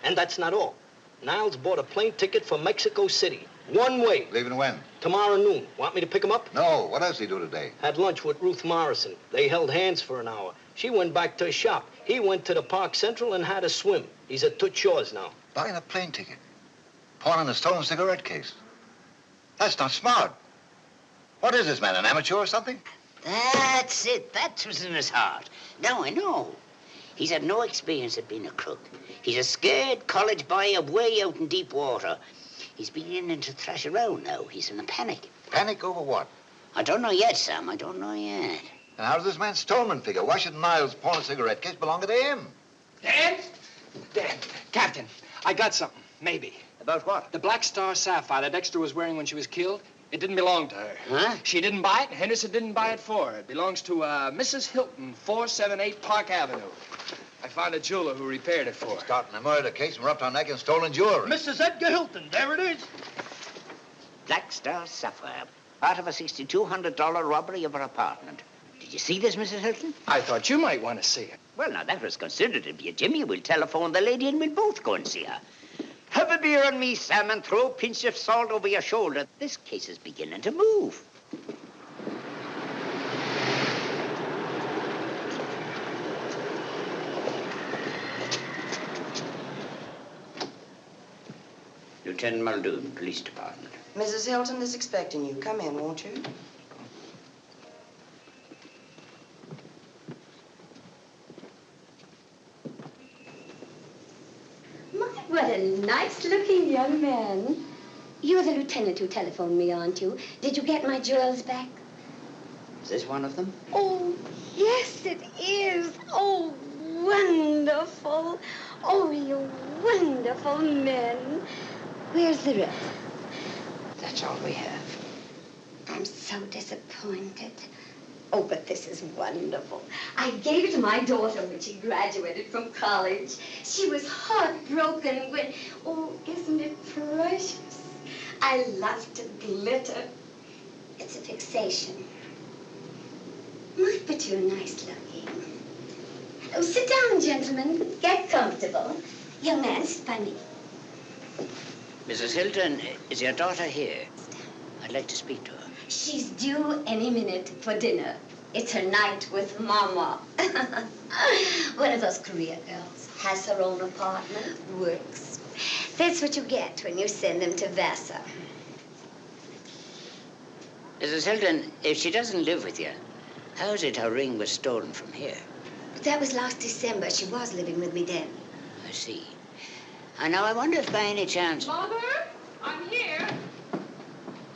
And that's not all. Niles bought a plane ticket for Mexico City. One way. Leaving when? Tomorrow noon. Want me to pick him up? No. What else did he do today? Had lunch with Ruth Morrison. They held hands for an hour. She went back to his shop. He went to the Park Central and had a swim. He's at Toots Shores now. Buying a plane ticket. Pawning a stolen cigarette case. That's not smart. What is this man, an amateur or something? That's it. That's what's in his heart. Now I know. He's had no experience at being a crook. He's a scared college boy away out in deep water. He's beginning to thrash around now. He's in a panic. Panic over what? I don't know yet, Sam. I don't know yet. And how does this man Stolman figure? Why should Niles pawn a cigarette case belong to him? Dan? Dan, Captain, I got something. Maybe. About what? The Black Star sapphire that Dexter was wearing when she was killed. It didn't belong to her. Huh? She didn't buy it, and Henderson didn't buy it for her. It belongs to Mrs. Hilton, 478 Park Avenue. I found a jeweler who repaired it for her. Starting a murder case and we're up to our neck in stolen jewelry. Mrs. Edgar Hilton, there it is. Black Star sapphire. Part of a $6,200 robbery of her apartment. Did you see this, Mrs. Hilton? I thought you might want to see it. Well, now, that was considered to be a Jimmy. We'll telephone the lady and we'll both go and see her. Have a beer on me, Sam, and throw a pinch of salt over your shoulder. This case is beginning to move. Lieutenant Muldoon, Police Department. Mrs. Hilton is expecting you. Come in, won't you? What a nice-looking young man. You're the lieutenant who telephoned me, aren't you? Did you get my jewels back? Is this one of them? Oh, yes, it is. Oh, wonderful. Oh, you wonderful men. Where's the rest? That's all we have. I'm so disappointed. Oh, but this is wonderful. I gave it to my daughter when she graduated from college. She was heartbroken when... Oh, isn't it precious? I love to glitter. It's a fixation. My, but you're nice looking. Oh, sit down, gentlemen. Get comfortable. Young man, sit by me. Mrs. Hilton, is your daughter here? I'd like to speak to her. She's due any minute for dinner. It's her night with Mama. One of those career girls. Has her own apartment, works. That's what you get when you send them to Vassar. Mrs. Hilton, if she doesn't live with you, how is it her ring was stolen from here? But that was last December. She was living with me then. I see. And now I wonder if by any chance... Mother, I'm here.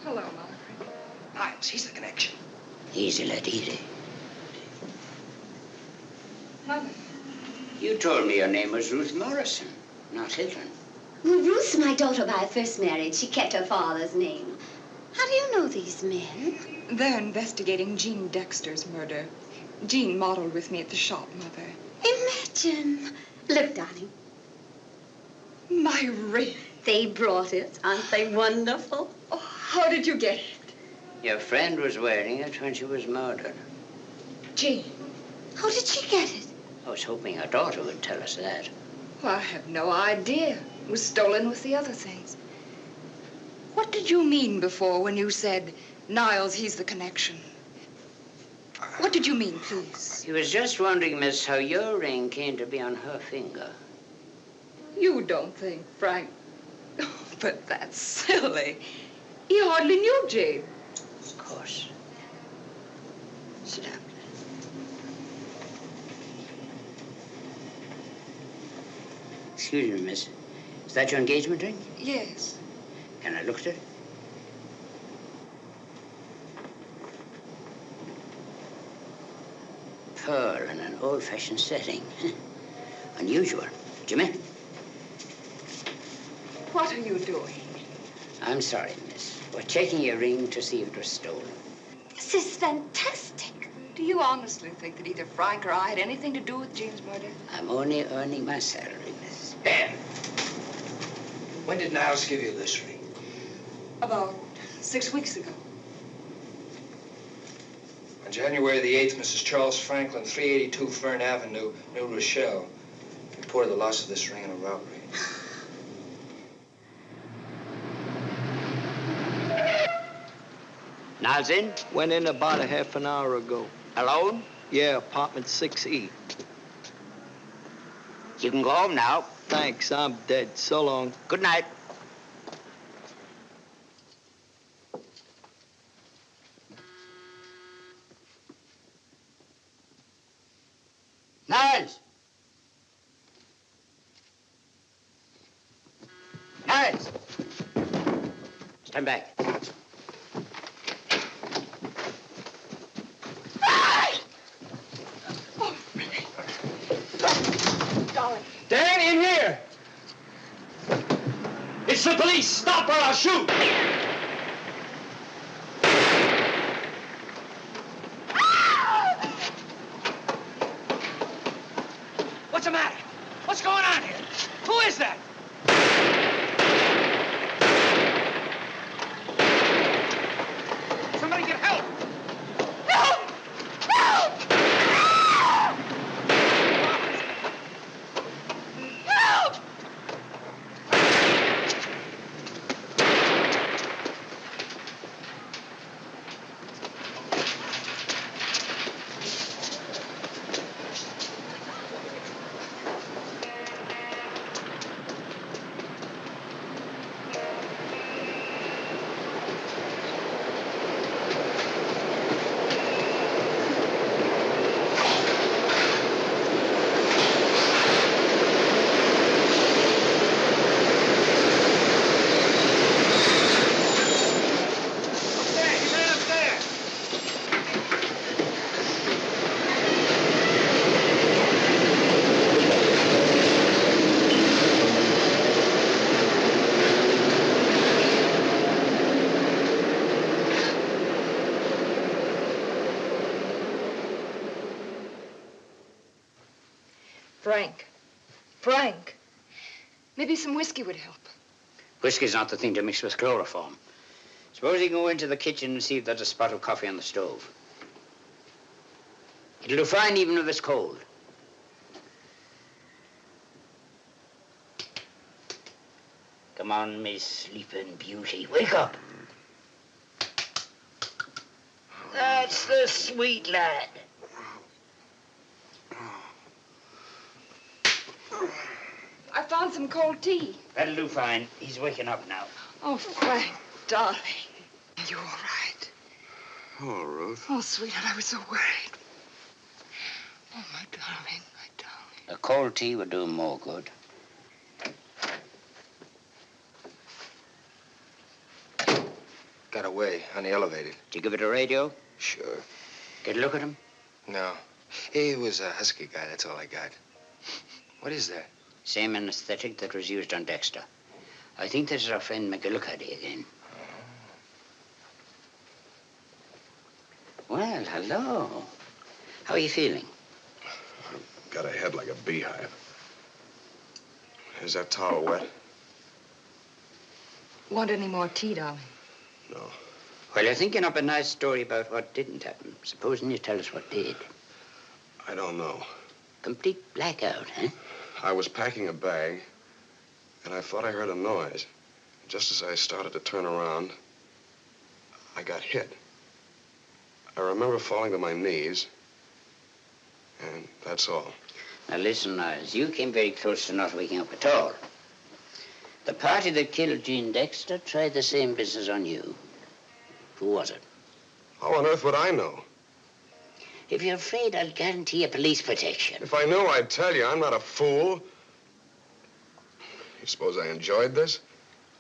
Hello, Margaret. Miles, he's the connection. Easy, lad, easy. Mother. You told me your name was Ruth Morrison, not Hilton. Well, Ruth's my daughter by first marriage. She kept her father's name. How do you know these men? They're investigating Jean Dexter's murder. Jean modeled with me at the shop, Mother. Imagine. Look, darling. My ring. They brought it. Aren't they wonderful? Oh, how did you get it? Your friend was wearing it when she was murdered. Jean. How did she get it? I was hoping her daughter would tell us that. Well, I have no idea. It was stolen with the other things. What did you mean before when you said, Niles, he's the connection? What did you mean, please? He was just wondering, miss, how your ring came to be on her finger. You don't think, Frank. Oh, but that's silly. He hardly knew Jane. Of course. Sit down. Excuse me, miss. Is that your engagement ring? Yes. Can I look at it? Pearl in an old-fashioned setting. Unusual. Jimmy? What are you doing? I'm sorry, miss. We're checking your ring to see if it was stolen. This is fantastic. Do you honestly think that either Frank or I had anything to do with Jean's murder? I'm only earning my salary, miss. Ben, when did Niles give you this ring? About 6 weeks ago. On January the 8th, Mrs. Charles Franklin, 382 Fern Avenue, New Rochelle, reported the loss of this ring in a robbery. Niles in? Went in about a half an hour ago. Alone? Yeah, apartment 6E. You can go home now. Thanks, I'm dead. So long. Good night. Niles! Niles! Stand back. Darling. Dan, in here! It's the police! Stop or I'll shoot! What's the matter? What's going on here? Who is that? Somebody get help! Help! Help! Help! Frank. Frank. Maybe some whiskey would help. Whiskey's not the thing to mix with chloroform. Suppose you go into the kitchen and see if there's a spot of coffee on the stove. It'll do fine even if it's cold. Come on, Miss Sleeping Beauty. Wake up. That's the sweet lad. I found some cold tea. That'll do fine. He's waking up now. Oh, Frank, darling. You all right? Oh, Ruth. Oh, sweetheart, I was so worried. Oh, my darling, my darling. A cold tea would do him more good. Got away on the elevator. Did you give it a radio? Sure. Get a look at him? No. He was a husky guy, that's all I got. What is that? Same anesthetic that was used on Dexter. I think this is our friend McGillicuddy again. Well, hello. How are you feeling? Got a head like a beehive. Is that towel wet? Want any more tea, darling? No. Well, you're thinking up a nice story about what didn't happen. Supposing you tell us what did. I don't know. Complete blackout, huh? I was packing a bag, and I thought I heard a noise. Just as I started to turn around, I got hit. I remember falling to my knees, and that's all. Now, listen, Niles. You came very close to not waking up at all. The party that killed Gene Dexter tried the same business on you. Who was it? How on earth would I know? If you're afraid, I'll guarantee you police protection. If I knew, I'd tell you. I'm not a fool. You suppose I enjoyed this?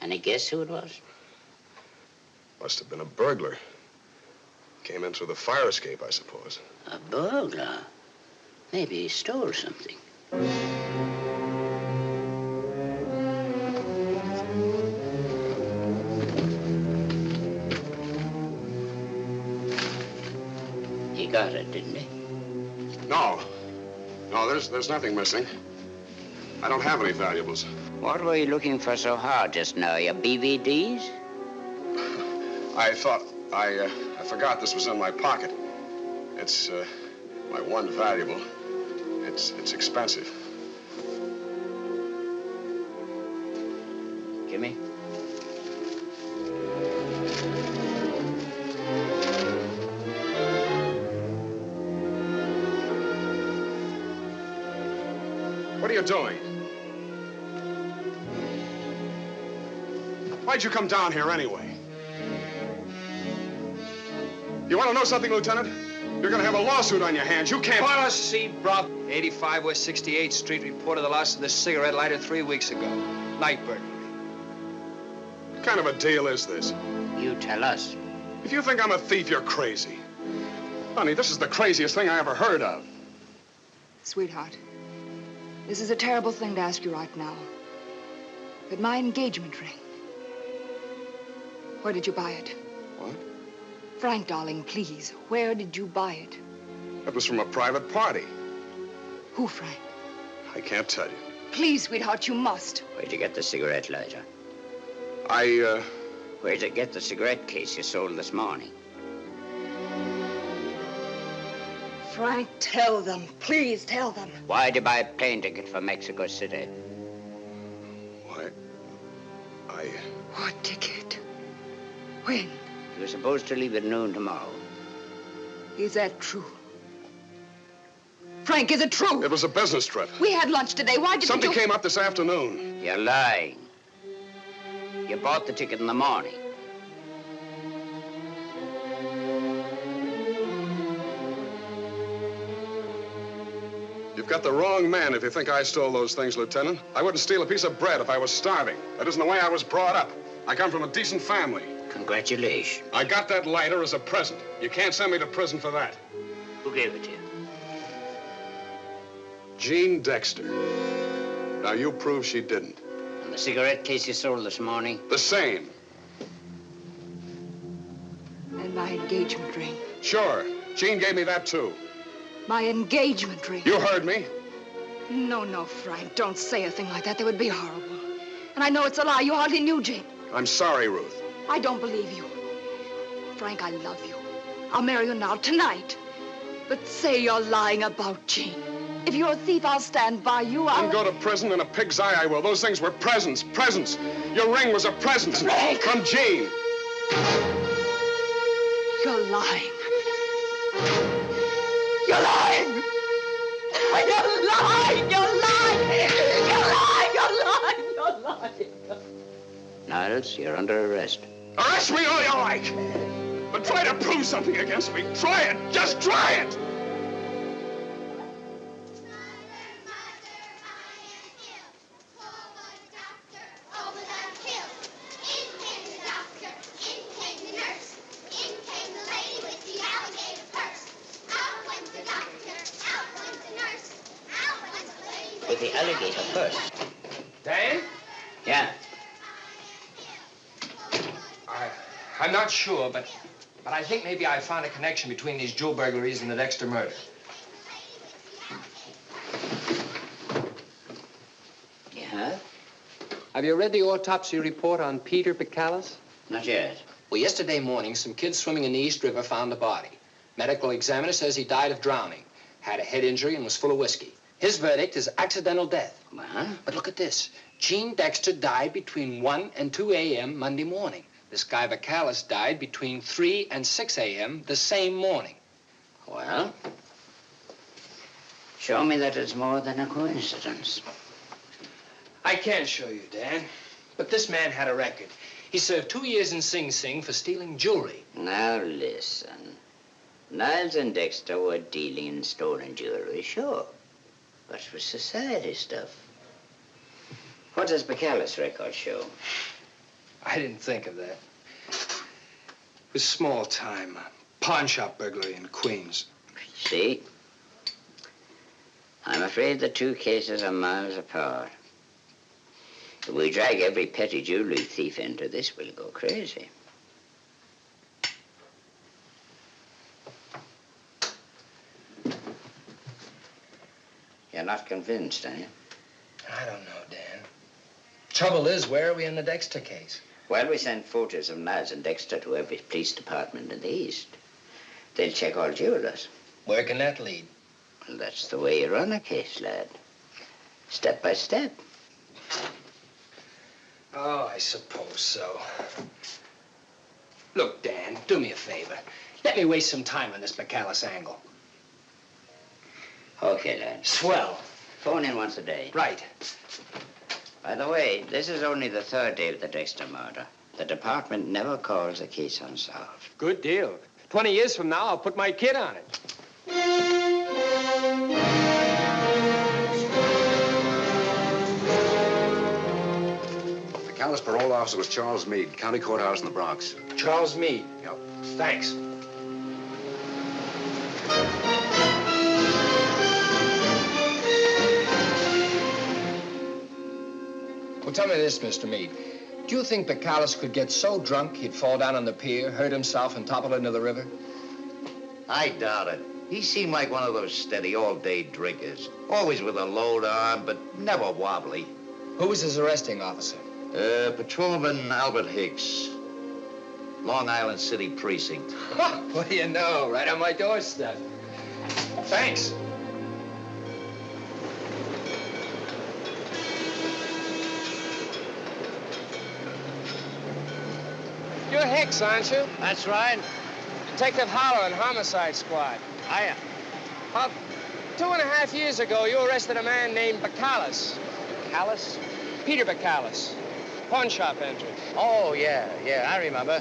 Any guess who it was? Must have been a burglar. Came in through the fire escape, I suppose. A burglar? Maybe he stole something. He got it, didn't he? No. No, there's nothing missing. I don't have any valuables. What were you looking for so hard just now? Your BVDs? I thought I forgot this was in my pocket. It's my one valuable. It's expensive. Jimmy? What are you doing? Why'd you come down here anyway? You want to know something, Lieutenant? You're going to have a lawsuit on your hands. You can't... Policy, Brock. 85 West 68th Street reported the loss of this cigarette lighter 3 weeks ago. Night burglary. What kind of a deal is this? You tell us. If you think I'm a thief, you're crazy. Honey, this is the craziest thing I ever heard of. Sweetheart, this is a terrible thing to ask you right now. But my engagement ring. Where did you buy it? What? Frank, darling, please. Where did you buy it? That was from a private party. Who, Frank? I can't tell you. Please, sweetheart, you must. Where'd you get the cigarette lighter? Where'd you get the cigarette case you sold this morning? Frank, tell them. Please, tell them. Why'd you buy a plane ticket for Mexico City? Why, What ticket? When? You were supposed to leave at noon tomorrow. Is that true? Frank, is it true? It was a business trip. We had lunch today. Why did Something you... came up this afternoon. You're lying. You bought the ticket in the morning. You've got the wrong man if you think I stole those things, Lieutenant. I wouldn't steal a piece of bread if I was starving. That isn't the way I was brought up. I come from a decent family. Congratulations. I got that lighter as a present. You can't send me to prison for that. Who gave it to you? Gene Dexter. Now, you prove she didn't. And the cigarette case you sold this morning? The same. And my engagement ring. Sure. Gene gave me that, too. My engagement ring. You heard me. No, no, Frank. Don't say a thing like that. That would be horrible. And I know it's a lie. You hardly knew Gene. I'm sorry, Ruth. I don't believe you. Frank, I love you. I'll marry you now, tonight. But say you're lying about Gene. If you're a thief, I'll stand by you. I'll go to prison in a pig's eye, I will. Those things were presents. Presents. Your ring was a present. Frank! From Gene. You're lying. You're lying! You're lying! You're lying! You're lying! You're Niles, you're under arrest. Arrest me all you like! But try to prove something against me. Try it! Just try it! With the alligator purse. Dan? Yeah. I'm not sure, but I think maybe I found a connection between these jewel burglaries and the Dexter murder. You have? Have you read the autopsy report on Peter Bacalus? Not yet. Well, yesterday morning, some kids swimming in the East River found the body. Medical examiner says he died of drowning, had a head injury, and was full of whiskey. His verdict is accidental death. But look at this. Gene Dexter died between 1 and 2 a.m. Monday morning. This guy Bacalus died between 3 and 6 a.m. the same morning. Well, show me that it's more than a coincidence. I can show you, Dan. But this man had a record. He served 2 years in Sing Sing for stealing jewelry. Now listen. Niles and Dexter were dealing in stolen jewelry, sure. But it was society stuff. What does Bacalus' record show? I didn't think of that. It was small time. Pawn shop burglary in Queens. See? I'm afraid the two cases are miles apart. If we drag every petty jewelry thief into this, we'll go crazy. You're not convinced, are you? I don't know, Dan. Trouble is, where are we in the Dexter case? Well, we send photos of Niles and Dexter to every police department in the East. They'll check all jewelers. Where can that lead? Well, that's the way you run a case, lad. Step by step. Oh, I suppose so. Look, Dan, do me a favor. Let me waste some time on this Bacalus angle. Okay, lad. Swell. Phone in once a day. Right. By the way, this is only the third day of the Dexter murder. The department never calls a case unsolved. Good deal. 20 years from now, I'll put my kid on it. Bacalus parole officer was Charles Meade, county courthouse in the Bronx. Charles Meade? Yep. Thanks. Well, tell me this, Mr. Meade. Do you think Bacalus could get so drunk he'd fall down on the pier, hurt himself, and topple into the river? I doubt it. He seemed like one of those steady all-day drinkers. Always with a load on, but never wobbly. Who was his arresting officer? Patrolman Albert Hicks. Long Island City Precinct. What do you know? Right on my doorstep. Thanks. You're Hicks, aren't you? That's right. Detective Howler and Homicide Squad. Hiya. About 2.5 years ago, you arrested a man named Bacalus. Bacalus? Peter Bacalus. Pawn shop entrance. Oh, yeah, I remember.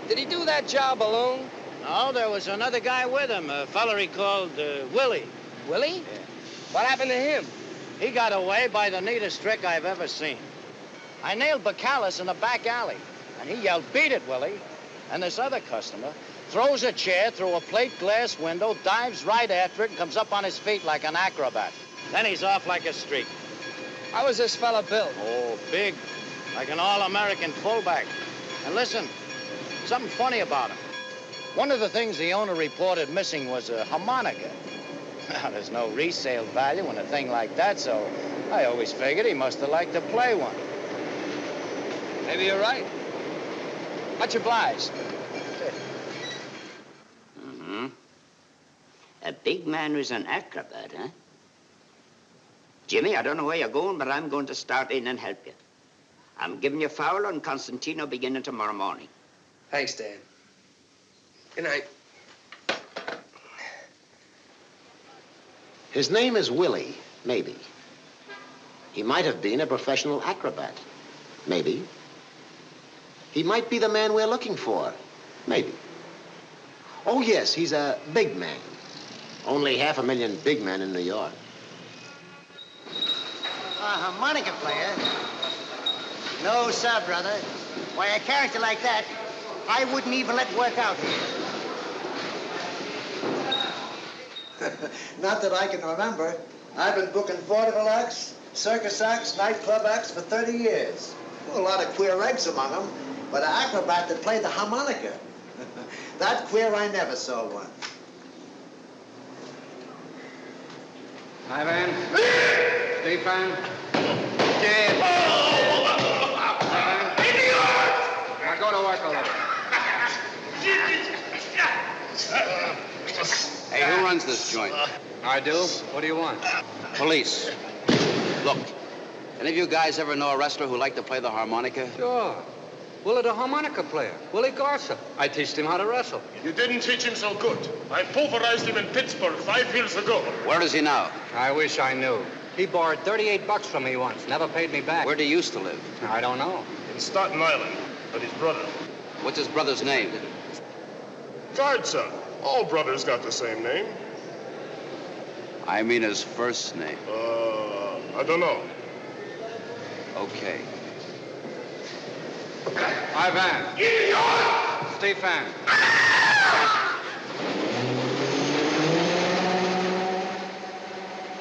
Did he do that job alone? No, there was another guy with him, a fella he called Willie. Willie? Yeah. What happened to him? He got away by the neatest trick I've ever seen. I nailed Bacalus in the back alley, and he yelled, "Beat it, Willie." And this other customer throws a chair through a plate glass window, dives right after it, and comes up on his feet like an acrobat. Then he's off like a streak. How was this fella built? Oh, big, like an all-American fullback. And listen, something funny about him. One of the things the owner reported missing was a harmonica. Now, there's no resale value in a thing like that, so I always figured he must have liked to play one. Maybe you're right. Much obliged. Mm-hmm. A big man who's an acrobat, huh? Jimmy, I don't know where you're going, but I'm going to start in and help you. I'm giving you Fowler and Constantino beginning tomorrow morning. Thanks, Dan. Good night. His name is Willie, maybe. He might have been a professional acrobat, maybe. He might be the man we're looking for. Maybe. Oh, yes, he's a big man. Only 500,000 big men in New York. A harmonica player? No, sir, brother. Why, a character like that, I wouldn't even let work out here. Not that I can remember. I've been booking vaudeville acts, circus acts, nightclub acts for 30 years. A lot of queer eggs among them, but an acrobat that played the harmonica. That queer, I never saw one. Hi, Van. Steve Van. Kid. Now go to work a little. Hey, who runs this joint? I do. What do you want? Police. Look, any of you guys ever know a wrestler who liked to play the harmonica? Sure. Willie the harmonica player, Willie Garza. I taught him how to wrestle. You didn't teach him so good. I pulverized him in Pittsburgh 5 years ago. Where is he now? I wish I knew. He borrowed $38 from me once, never paid me back. Where did he used to live? I don't know. In Staten Island, with his brother. What's his brother's name? Garza. All brothers got the same name. I mean his first name. I don't know. Okay. Hi, Van. Steve Van.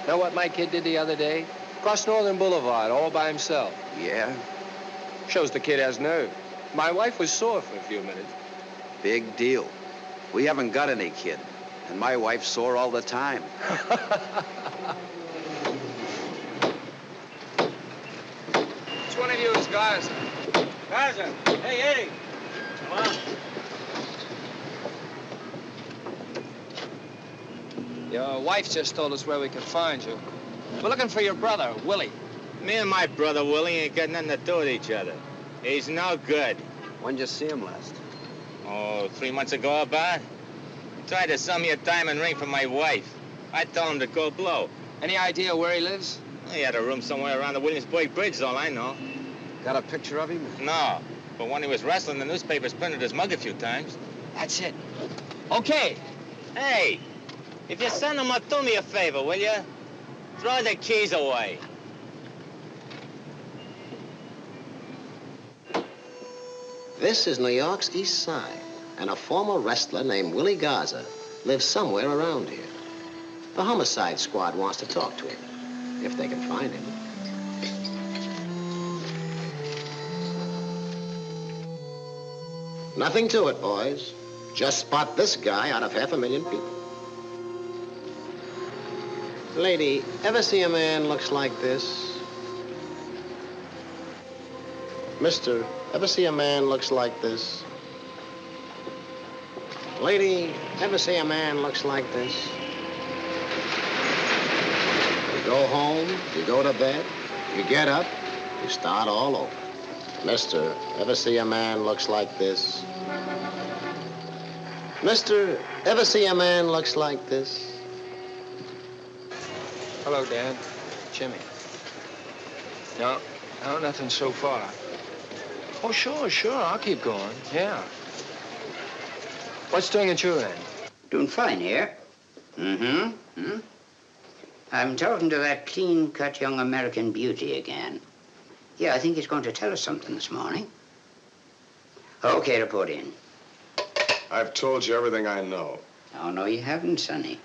Know what my kid did the other day? Crossed Northern Boulevard all by himself. Yeah? Shows the kid has nerve. My wife was sore for a few minutes. Big deal. We haven't got any kid, and my wife's sore all the time. Which one of you is Garza? Garza. Hey, Eddie. Come on. Your wife just told us where we could find you. We're looking for your brother, Willie. Me and my brother Willie ain't got nothing to do with each other. He's no good. When'd you see him last? Oh, 3 months ago about. He tried to sell me a diamond ring for my wife. I told him to go blow. Any idea where he lives? He had a room somewhere around the Williamsburg Bridge, all I know. Got a picture of him? No, but when he was wrestling, the newspapers printed his mug a few times. That's it. Okay. Hey, if you send him up, do me a favor, will you? Throw the keys away. This is New York's East Side, and a former wrestler named Willie Garza lives somewhere around here. The homicide squad wants to talk to him, if they can find him. Nothing to it, boys. Just spot this guy out of 500,000 people. Lady, ever see a man looks like this? Mister, ever see a man looks like this? Lady, ever see a man looks like this? You go home, you go to bed, you get up, you start all over. Mister, ever see a man looks like this? Mister, ever see a man looks like this? Hello, Dad. Jimmy. No, nothing so far. Oh, sure. I'll keep going. Yeah. What's doing at your end? Doing fine here. I'm talking to that clean-cut young American beauty again. Yeah, I think he's going to tell us something this morning. Okay, report in. I've told you everything I know. Oh, no, you haven't, Sonny.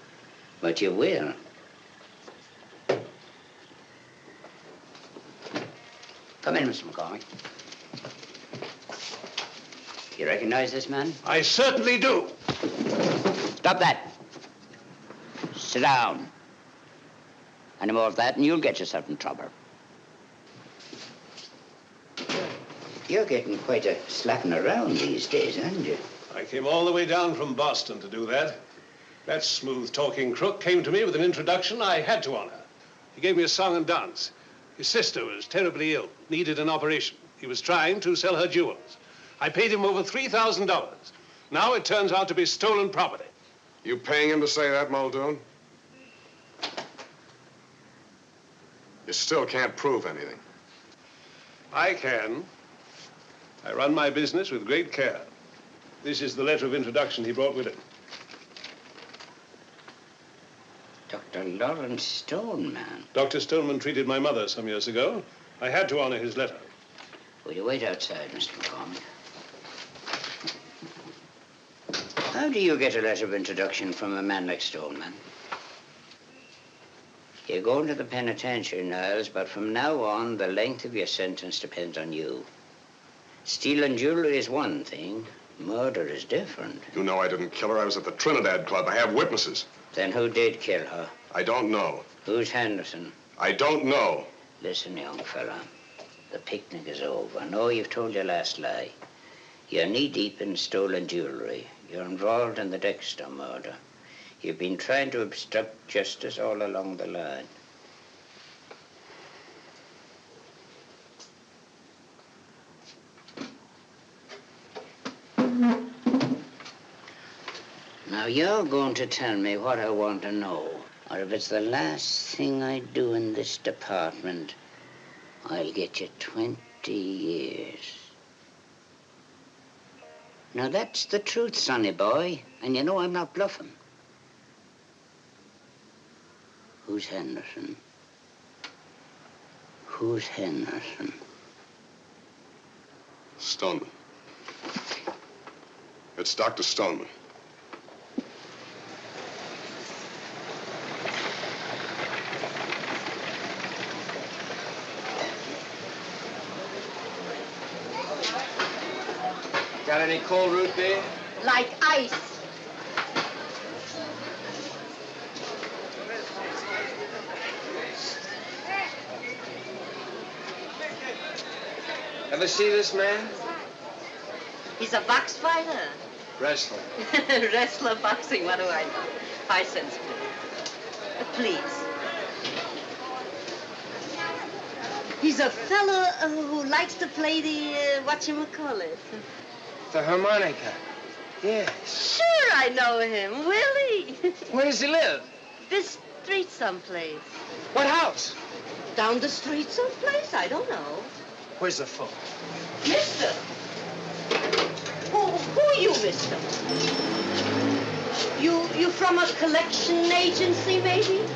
But you will. Come in, Mr. McCormick. You recognize this man? I certainly do. Stop that. Sit down. Any more of that, and you'll get yourself in trouble. You're getting quite a slapping around these days, aren't you? I came all the way down from Boston to do that. That smooth-talking crook came to me with an introduction I had to honor. He gave me a song and dance. His sister was terribly ill, needed an operation. He was trying to sell her jewels. I paid him over $3,000. Now it turns out to be stolen property. You paying him to say that, Muldoon? You still can't prove anything. I can. I run my business with great care. This is the letter of introduction he brought with him. Dr. Lawrence Stoneman. Dr. Stoneman treated my mother some years ago. I had to honor his letter. Will you wait outside, Mr. McCormick? How do you get a letter of introduction from a man like Stoneman? You're going to the penitentiary, Niles, but from now on, the length of your sentence depends on you. Stealing jewelry is one thing. Murder is different. You know I didn't kill her. I was at the Trinidad Club. I have witnesses. Then who did kill her? I don't know. Who's Henderson? I don't know. Listen, young fella. The picnic is over. I know you've told your last lie. You're knee-deep in stolen jewelry. You're involved in the Dexter murder. You've been trying to obstruct justice all along the line. Now, you're going to tell me what I want to know, or if it's the last thing I do in this department, I'll get you 20 years. Now, that's the truth, sonny boy, and you know I'm not bluffing. Who's Henderson? Who's Henderson? Stoneman. It's Dr. Stoneman. Got any cold root beer? Like ice. Ever see this man? He's a box fighter. Wrestler. Wrestler, boxing, what do I know? High sense, please. He's a fellow who likes to play the, whatchamacallit. The harmonica. Yes. Sure, I know him. Willie. Where does he live? This street someplace. What house? Down the street someplace? I don't know. Where's the phone? Mister. Who are you, mister? You from a collection agency, maybe?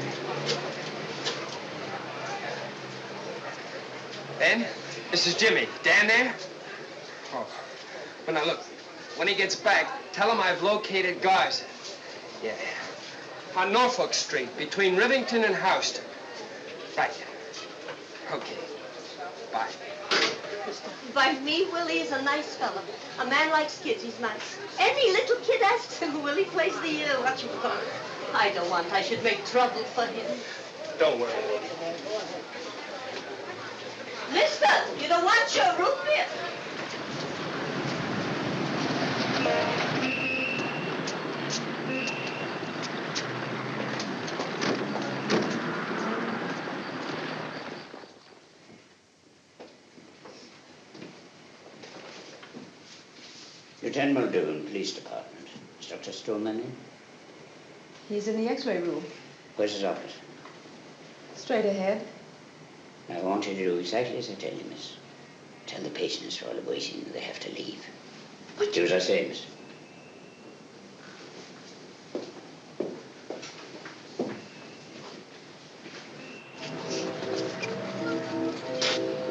Ben, this is Jimmy. Dan there? Oh. But now look, when he gets back, tell him I've located Garza. Yeah. On Norfolk Street, between Rivington and Houston. Right. Okay. Bye. By me, Willie is a nice fellow. A man likes kids, he's nice. Any little kid asks him, Willie plays the, whatchamacallit. I don't want I should make trouble for him. Don't worry. Mister, you don't want your root beer? Lieutenant Muldoon, Police Department. Is Dr. Stoneman in? He's in the X-ray room. Where's his office? Straight ahead. I want you to do exactly as I tell you, miss. Tell the patients while they're waiting they have to leave. Do as I say, miss.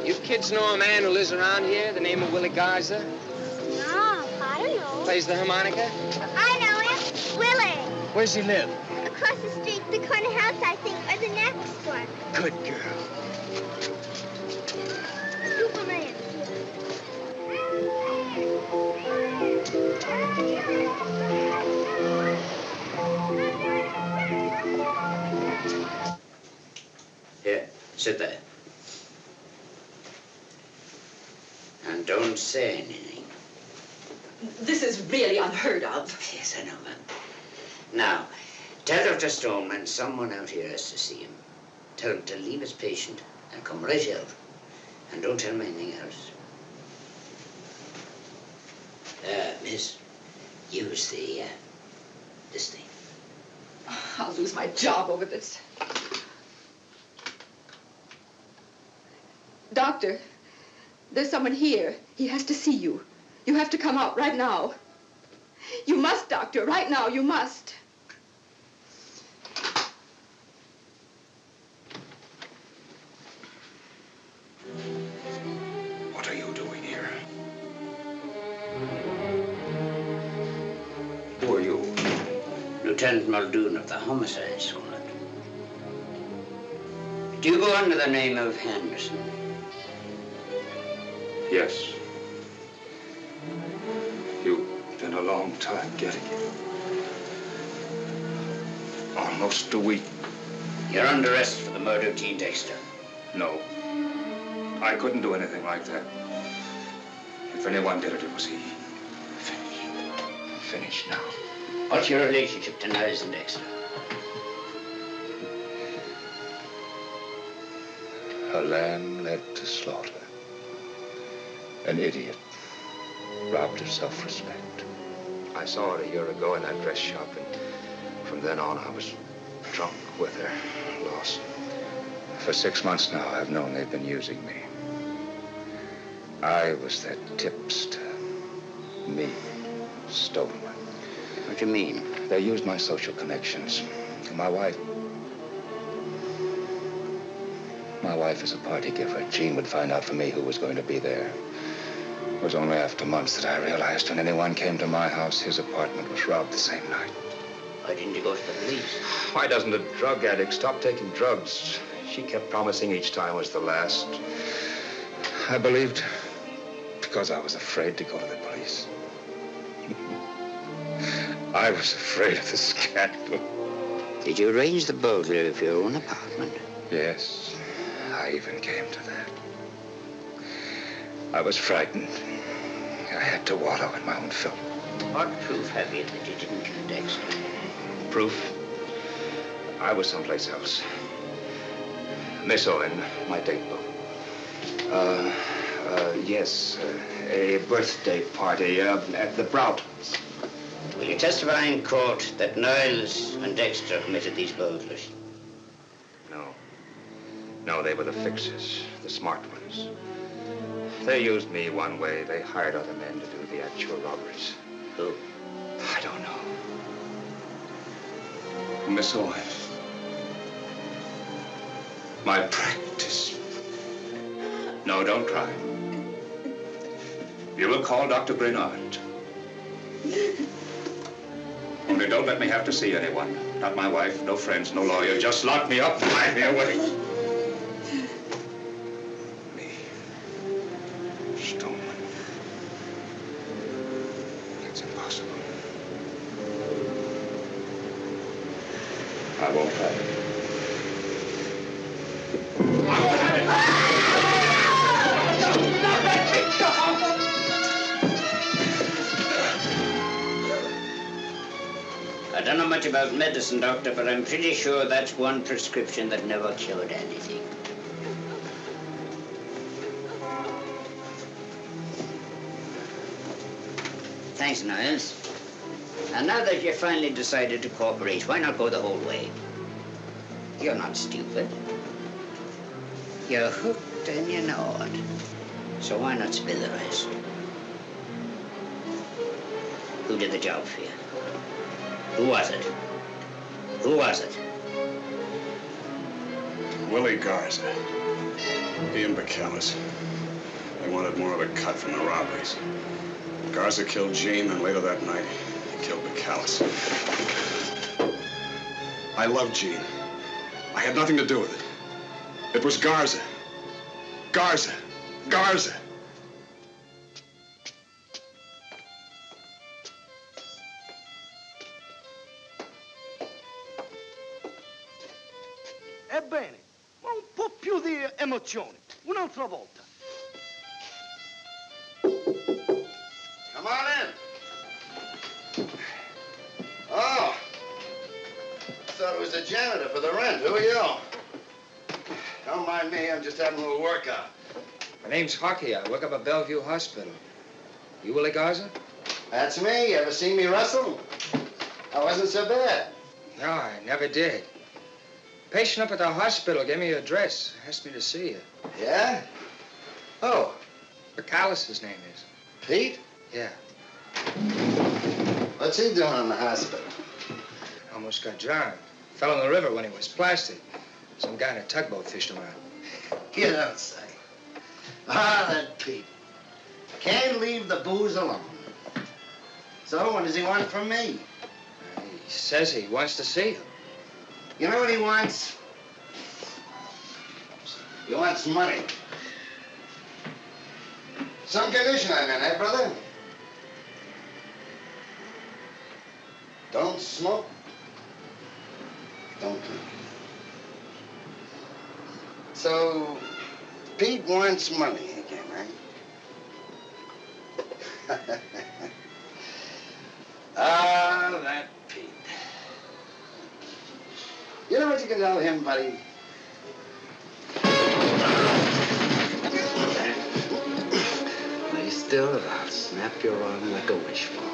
You kids know a man who lives around here, the name of Willie Garza? No, I don't know. Plays the harmonica? I know him. Willie. Where's he live? Across the street, the corner house, I think, or the next one. Good girl. Superman. Here, sit there. And don't say anything. This is really unheard of. Yes, I know, ma'am. Now, tell Dr. Stoneman someone out here has to see him. Tell him to leave his patient and come right out. And don't tell him anything else. Miss, use the, this thing. I'll lose my job over this. There's someone here. He has to see you. You have to come out right now. You must, Doctor. Right now, you must. What are you doing here? Who are you? Lieutenant Muldoon of the Homicide Squad. Do you go under the name of Henderson? Yes. You've been a long time getting it. Almost a week. You're under arrest for the murder of Jean Dexter. No. I couldn't do anything like that. If anyone did it, it was he. Finished now. What's your relationship to Niles and Dexter? A lamb led to slaughter. An idiot. Robbed of self-respect. I saw her a year ago in that dress shop, and from then on I was drunk with her, lost. For 6 months now, I've known they've been using me. I was their tipster. Me. Stolen. What do you mean? They used my social connections. My wife is a party giver. Jean would find out for me who was going to be there. It was only after months that I realized when anyone came to my house, his apartment was robbed the same night. Why didn't you go to the police? Why doesn't a drug addict stop taking drugs? She kept promising each time was the last. I believed because I was afraid to go to the police. I was afraid of the scandal. Did you arrange the burglary of your own apartment? Yes, I even came to that. I was frightened. I had to wallow in my own filth. What proof have you that you didn't kill Dexter? Proof? I was someplace else. Miss Owen, my date book. Yes, a birthday party at the Broughtons. Will you testify in court that Niles and Dexter committed these burglaries? No. No, they were the fixers, the smart ones. They used me one way. They hired other men to do the actual robberies. Who? I don't know. Miss Owen. My practice. No, don't cry. You will call Dr. Bernard. Only don't let me have to see anyone. Not my wife, no friends, no lawyer. Just lock me up and hide me away. Me. Stolen. That's impossible. I won't have it. I don't know much about medicine, Doctor, but I'm pretty sure that's one prescription that never cured anything. Thanks, Niles. And now that you've finally decided to cooperate, why not go the whole way? You're not stupid. You're hooked and you know it. So why not spill the rest? Who did the job for you? Who was it? Who was it? Willie Garza. He and Bacalus. They wanted more of a cut from the robberies. Garza killed Jean, and later that night, he killed Bacalus. I loved Jean. I had nothing to do with it. It was Garza. Garza. Garza. Ebbene, ma un po' più di emozione. Un'altra volta. Come on in. Oh. I thought it was the janitor for the rent. Who are you? Don't mind me. I'm just having a little workout. My name's Hockey. I work up at Bellevue Hospital. You Willie Garza? That's me. You ever seen me wrestle? I wasn't so bad. No, I never did. Patient up at the hospital gave me your address. Asked me to see you. Yeah? Oh. Bacallis, his name is. Pete? Yeah. What's he doing in the hospital? Almost got drowned. Fell in the river when he was plastered. Some guy in a tugboat fished him out. You don't say. Ah, that Pete. Can't leave the booze alone. So, what does he want from me? He says he wants to see you. You know what he wants? He wants money. Some condition I'm in, eh, brother? Don't smoke. Don't drink. So, Pete wants money again, right? Ah, that Pete. You know what you can tell him, buddy? Lay still, or I'll snap your arm like a wishbone.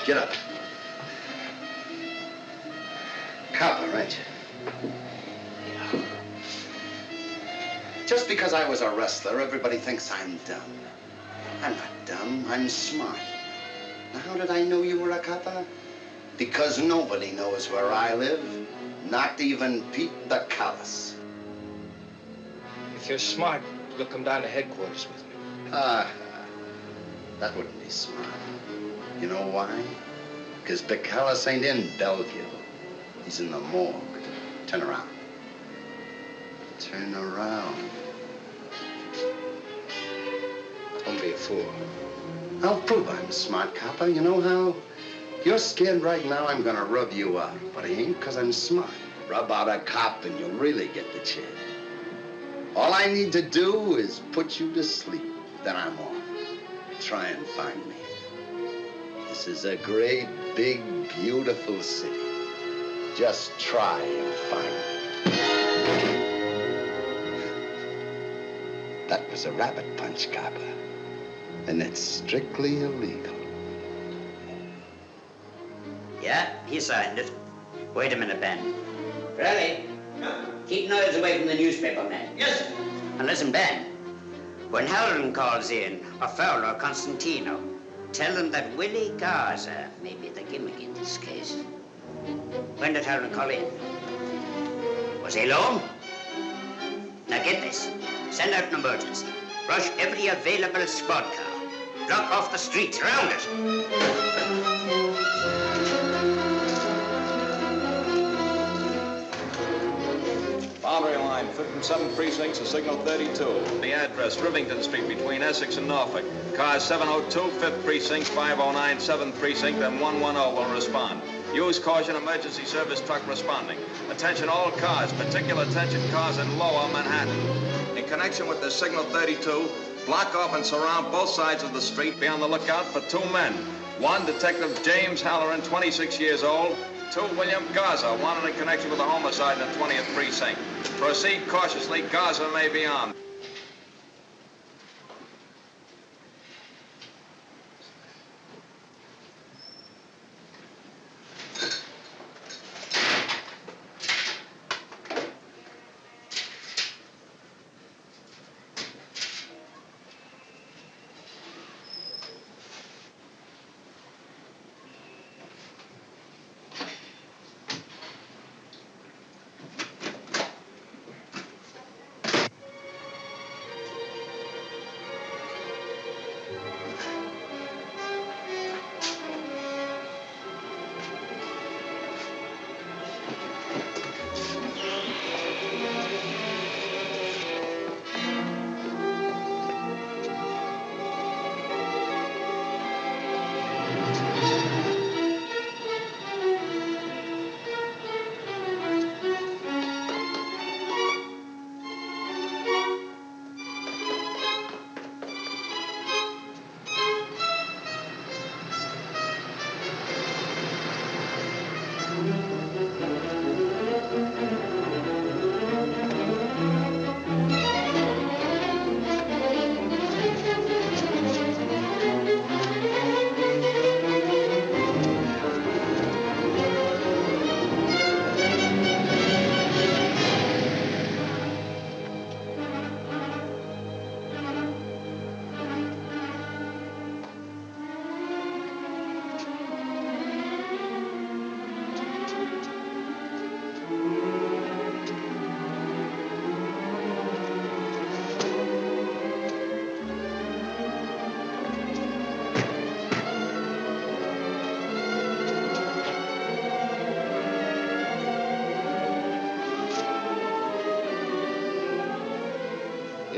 Get up. Copper, right? Yeah. Just because I was a wrestler, everybody thinks I'm dumb. I'm not dumb, I'm smart. Now, how did I know you were a copper? Because nobody knows where I live, not even Pete the Callous. If you're smart, you'll come down to headquarters with me. That wouldn't be smart. You know why? Because Bacallis ain't in Bellevue. He's in the morgue. Turn around. Turn around. Don't be a fool. I'll prove I'm a smart copper. You know how? You're scared right now I'm gonna rub you out. But I ain't, because I'm smart. Rub out a cop and you'll really get the chair. All I need to do is put you to sleep. Then I'm off. Try and find me. This is a great, big, beautiful city. Just try and find me. That was a rabbit punch, copper. And it's strictly illegal. Yeah, he signed it. Wait a minute, Ben. Freddy, keep noise away from the newspaper man. Yes, sir. And listen, Ben, when Howland calls in, or Fowler or Constantino, tell them that Willie Garza may be the gimmick in this case. When did Howland call in? Was he alone? Now get this. Send out an emergency. Rush every available squad car. Block off the streets around it. Boundary line, 5th and 7th precincts to signal 32. The address, Rivington Street between Essex and Norfolk. Cars 702, 5th precinct, 509, 7th precinct, and 110 will respond. Use caution, emergency service truck responding. Attention all cars, particular attention cars in lower Manhattan. In connection with the signal 32, block off and surround both sides of the street. Be on the lookout for 2 men. 1, Detective James Halloran, 26 years old. 2, William Garza, wanted in connection with a homicide in the 20th precinct. Proceed cautiously. Garza may be armed.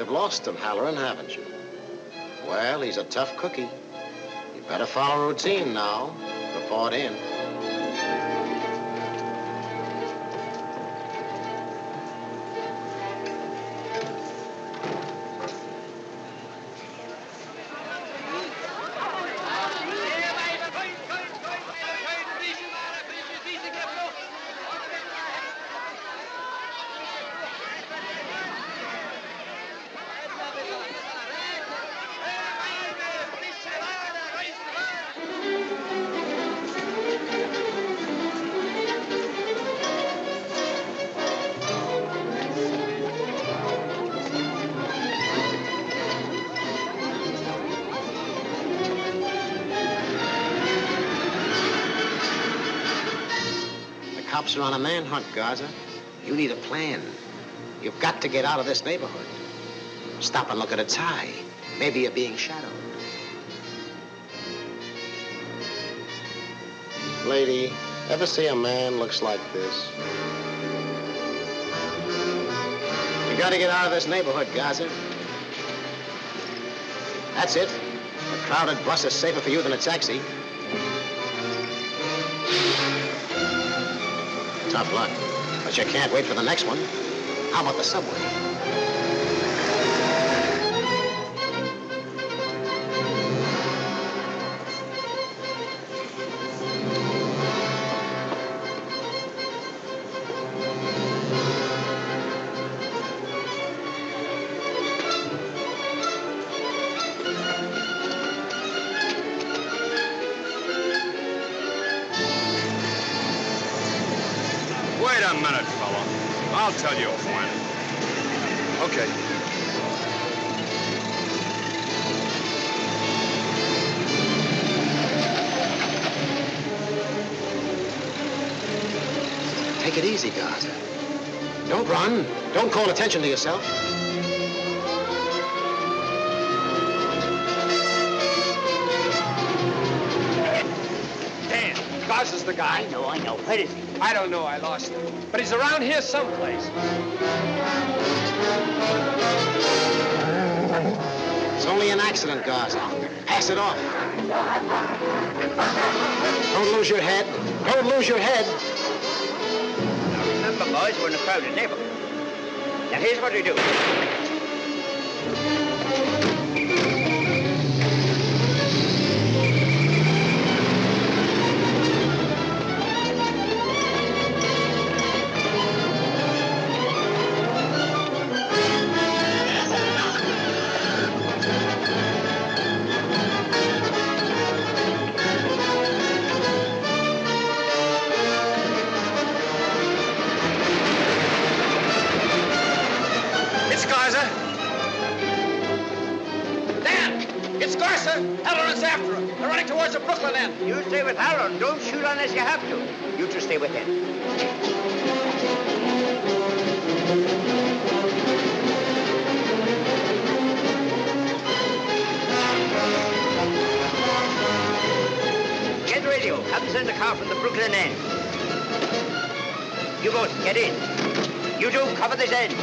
You've lost him, Halloran, haven't you? Well, he's a tough cookie. You better follow routine now. Report in. Cops are on a manhunt, Garza. You need a plan. You've got to get out of this neighborhood. Stop and look at a tie. Maybe you're being shadowed. Lady, ever see a man looks like this? You gotta get out of this neighborhood, Garza. That's it. A crowded bus is safer for you than a taxi. Tough luck, but you can't wait for the next one. How about the subway? Wait a minute, fella. I'll tell you when. Okay. Take it easy, Garza. Don't run. Don't call attention to yourself. Dan, Garza's the guy. I know. Where is he? I don't know, I lost him. But he's around here someplace. It's only an accident, Garza. Pass it off. Don't lose your head. Don't lose your head. Now remember, boys, we're in a crowded neighborhood. Now here's what we do. It's Garza. Dan, it's Garza. Halloran's after him. They're running towards the Brooklyn end. You stay with Halloran. Don't shoot unless you have to. You two stay with him. Get radio. Have them send a car from the Brooklyn end. You both, get in. You two, cover this end.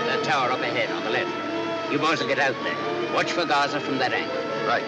That tower up ahead on the left. You boys will get out there. Watch for Garza from that angle. Right.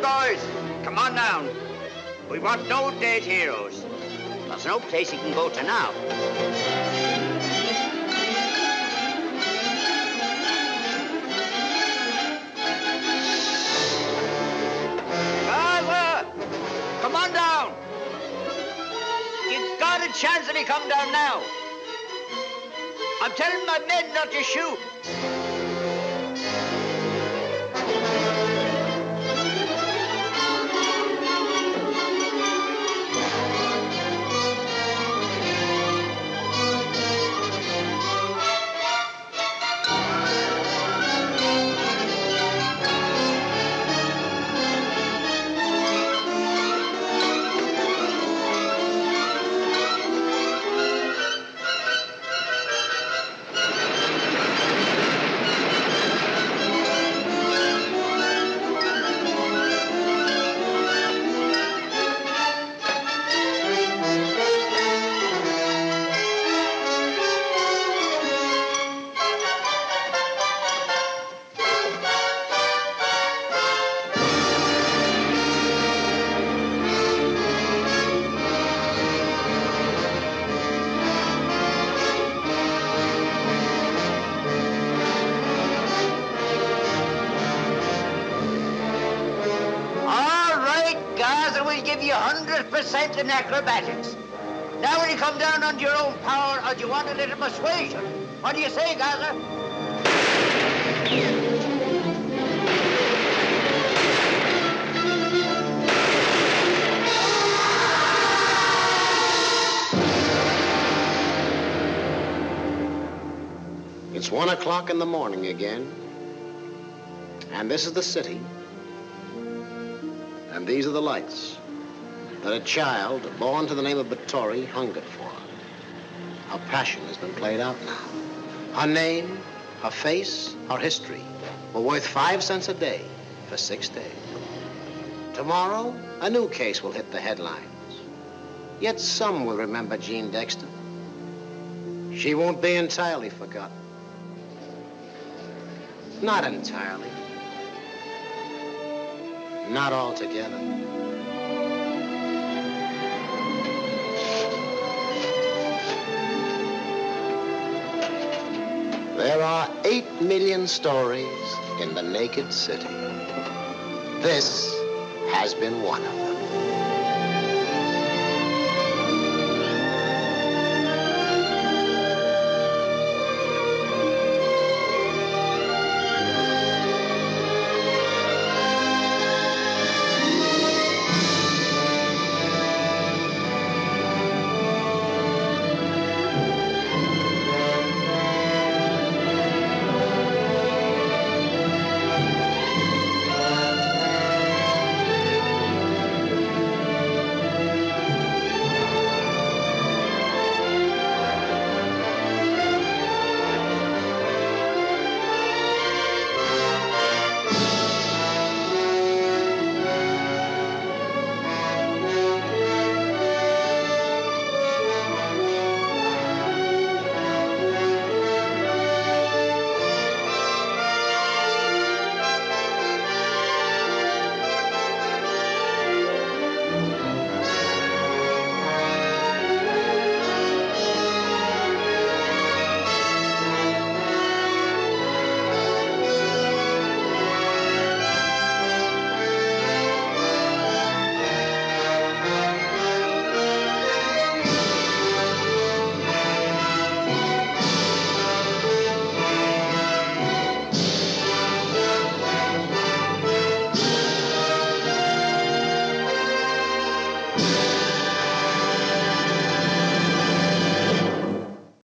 boys. Come on down. We want no dead heroes. There's no place he can go to now. Gaza! Come on down. You've got a chance if he come down now. I'm telling my men not to shoot. Give you 100% in acrobatics. Now will you come down under your own power, or do you want a little persuasion? What do you say, Gaza? It's 1 o'clock in the morning again. And this is the city. And these are the lights that a child born to the name of Batory hungered for. Her passion has been played out now. Her name, her face, her history were worth 5 cents a day for 6 days. Tomorrow, a new case will hit the headlines. Yet some will remember Jean Dexter. She won't be entirely forgotten. Not entirely. Not altogether. There are 8 million stories in the naked city. This has been one of them.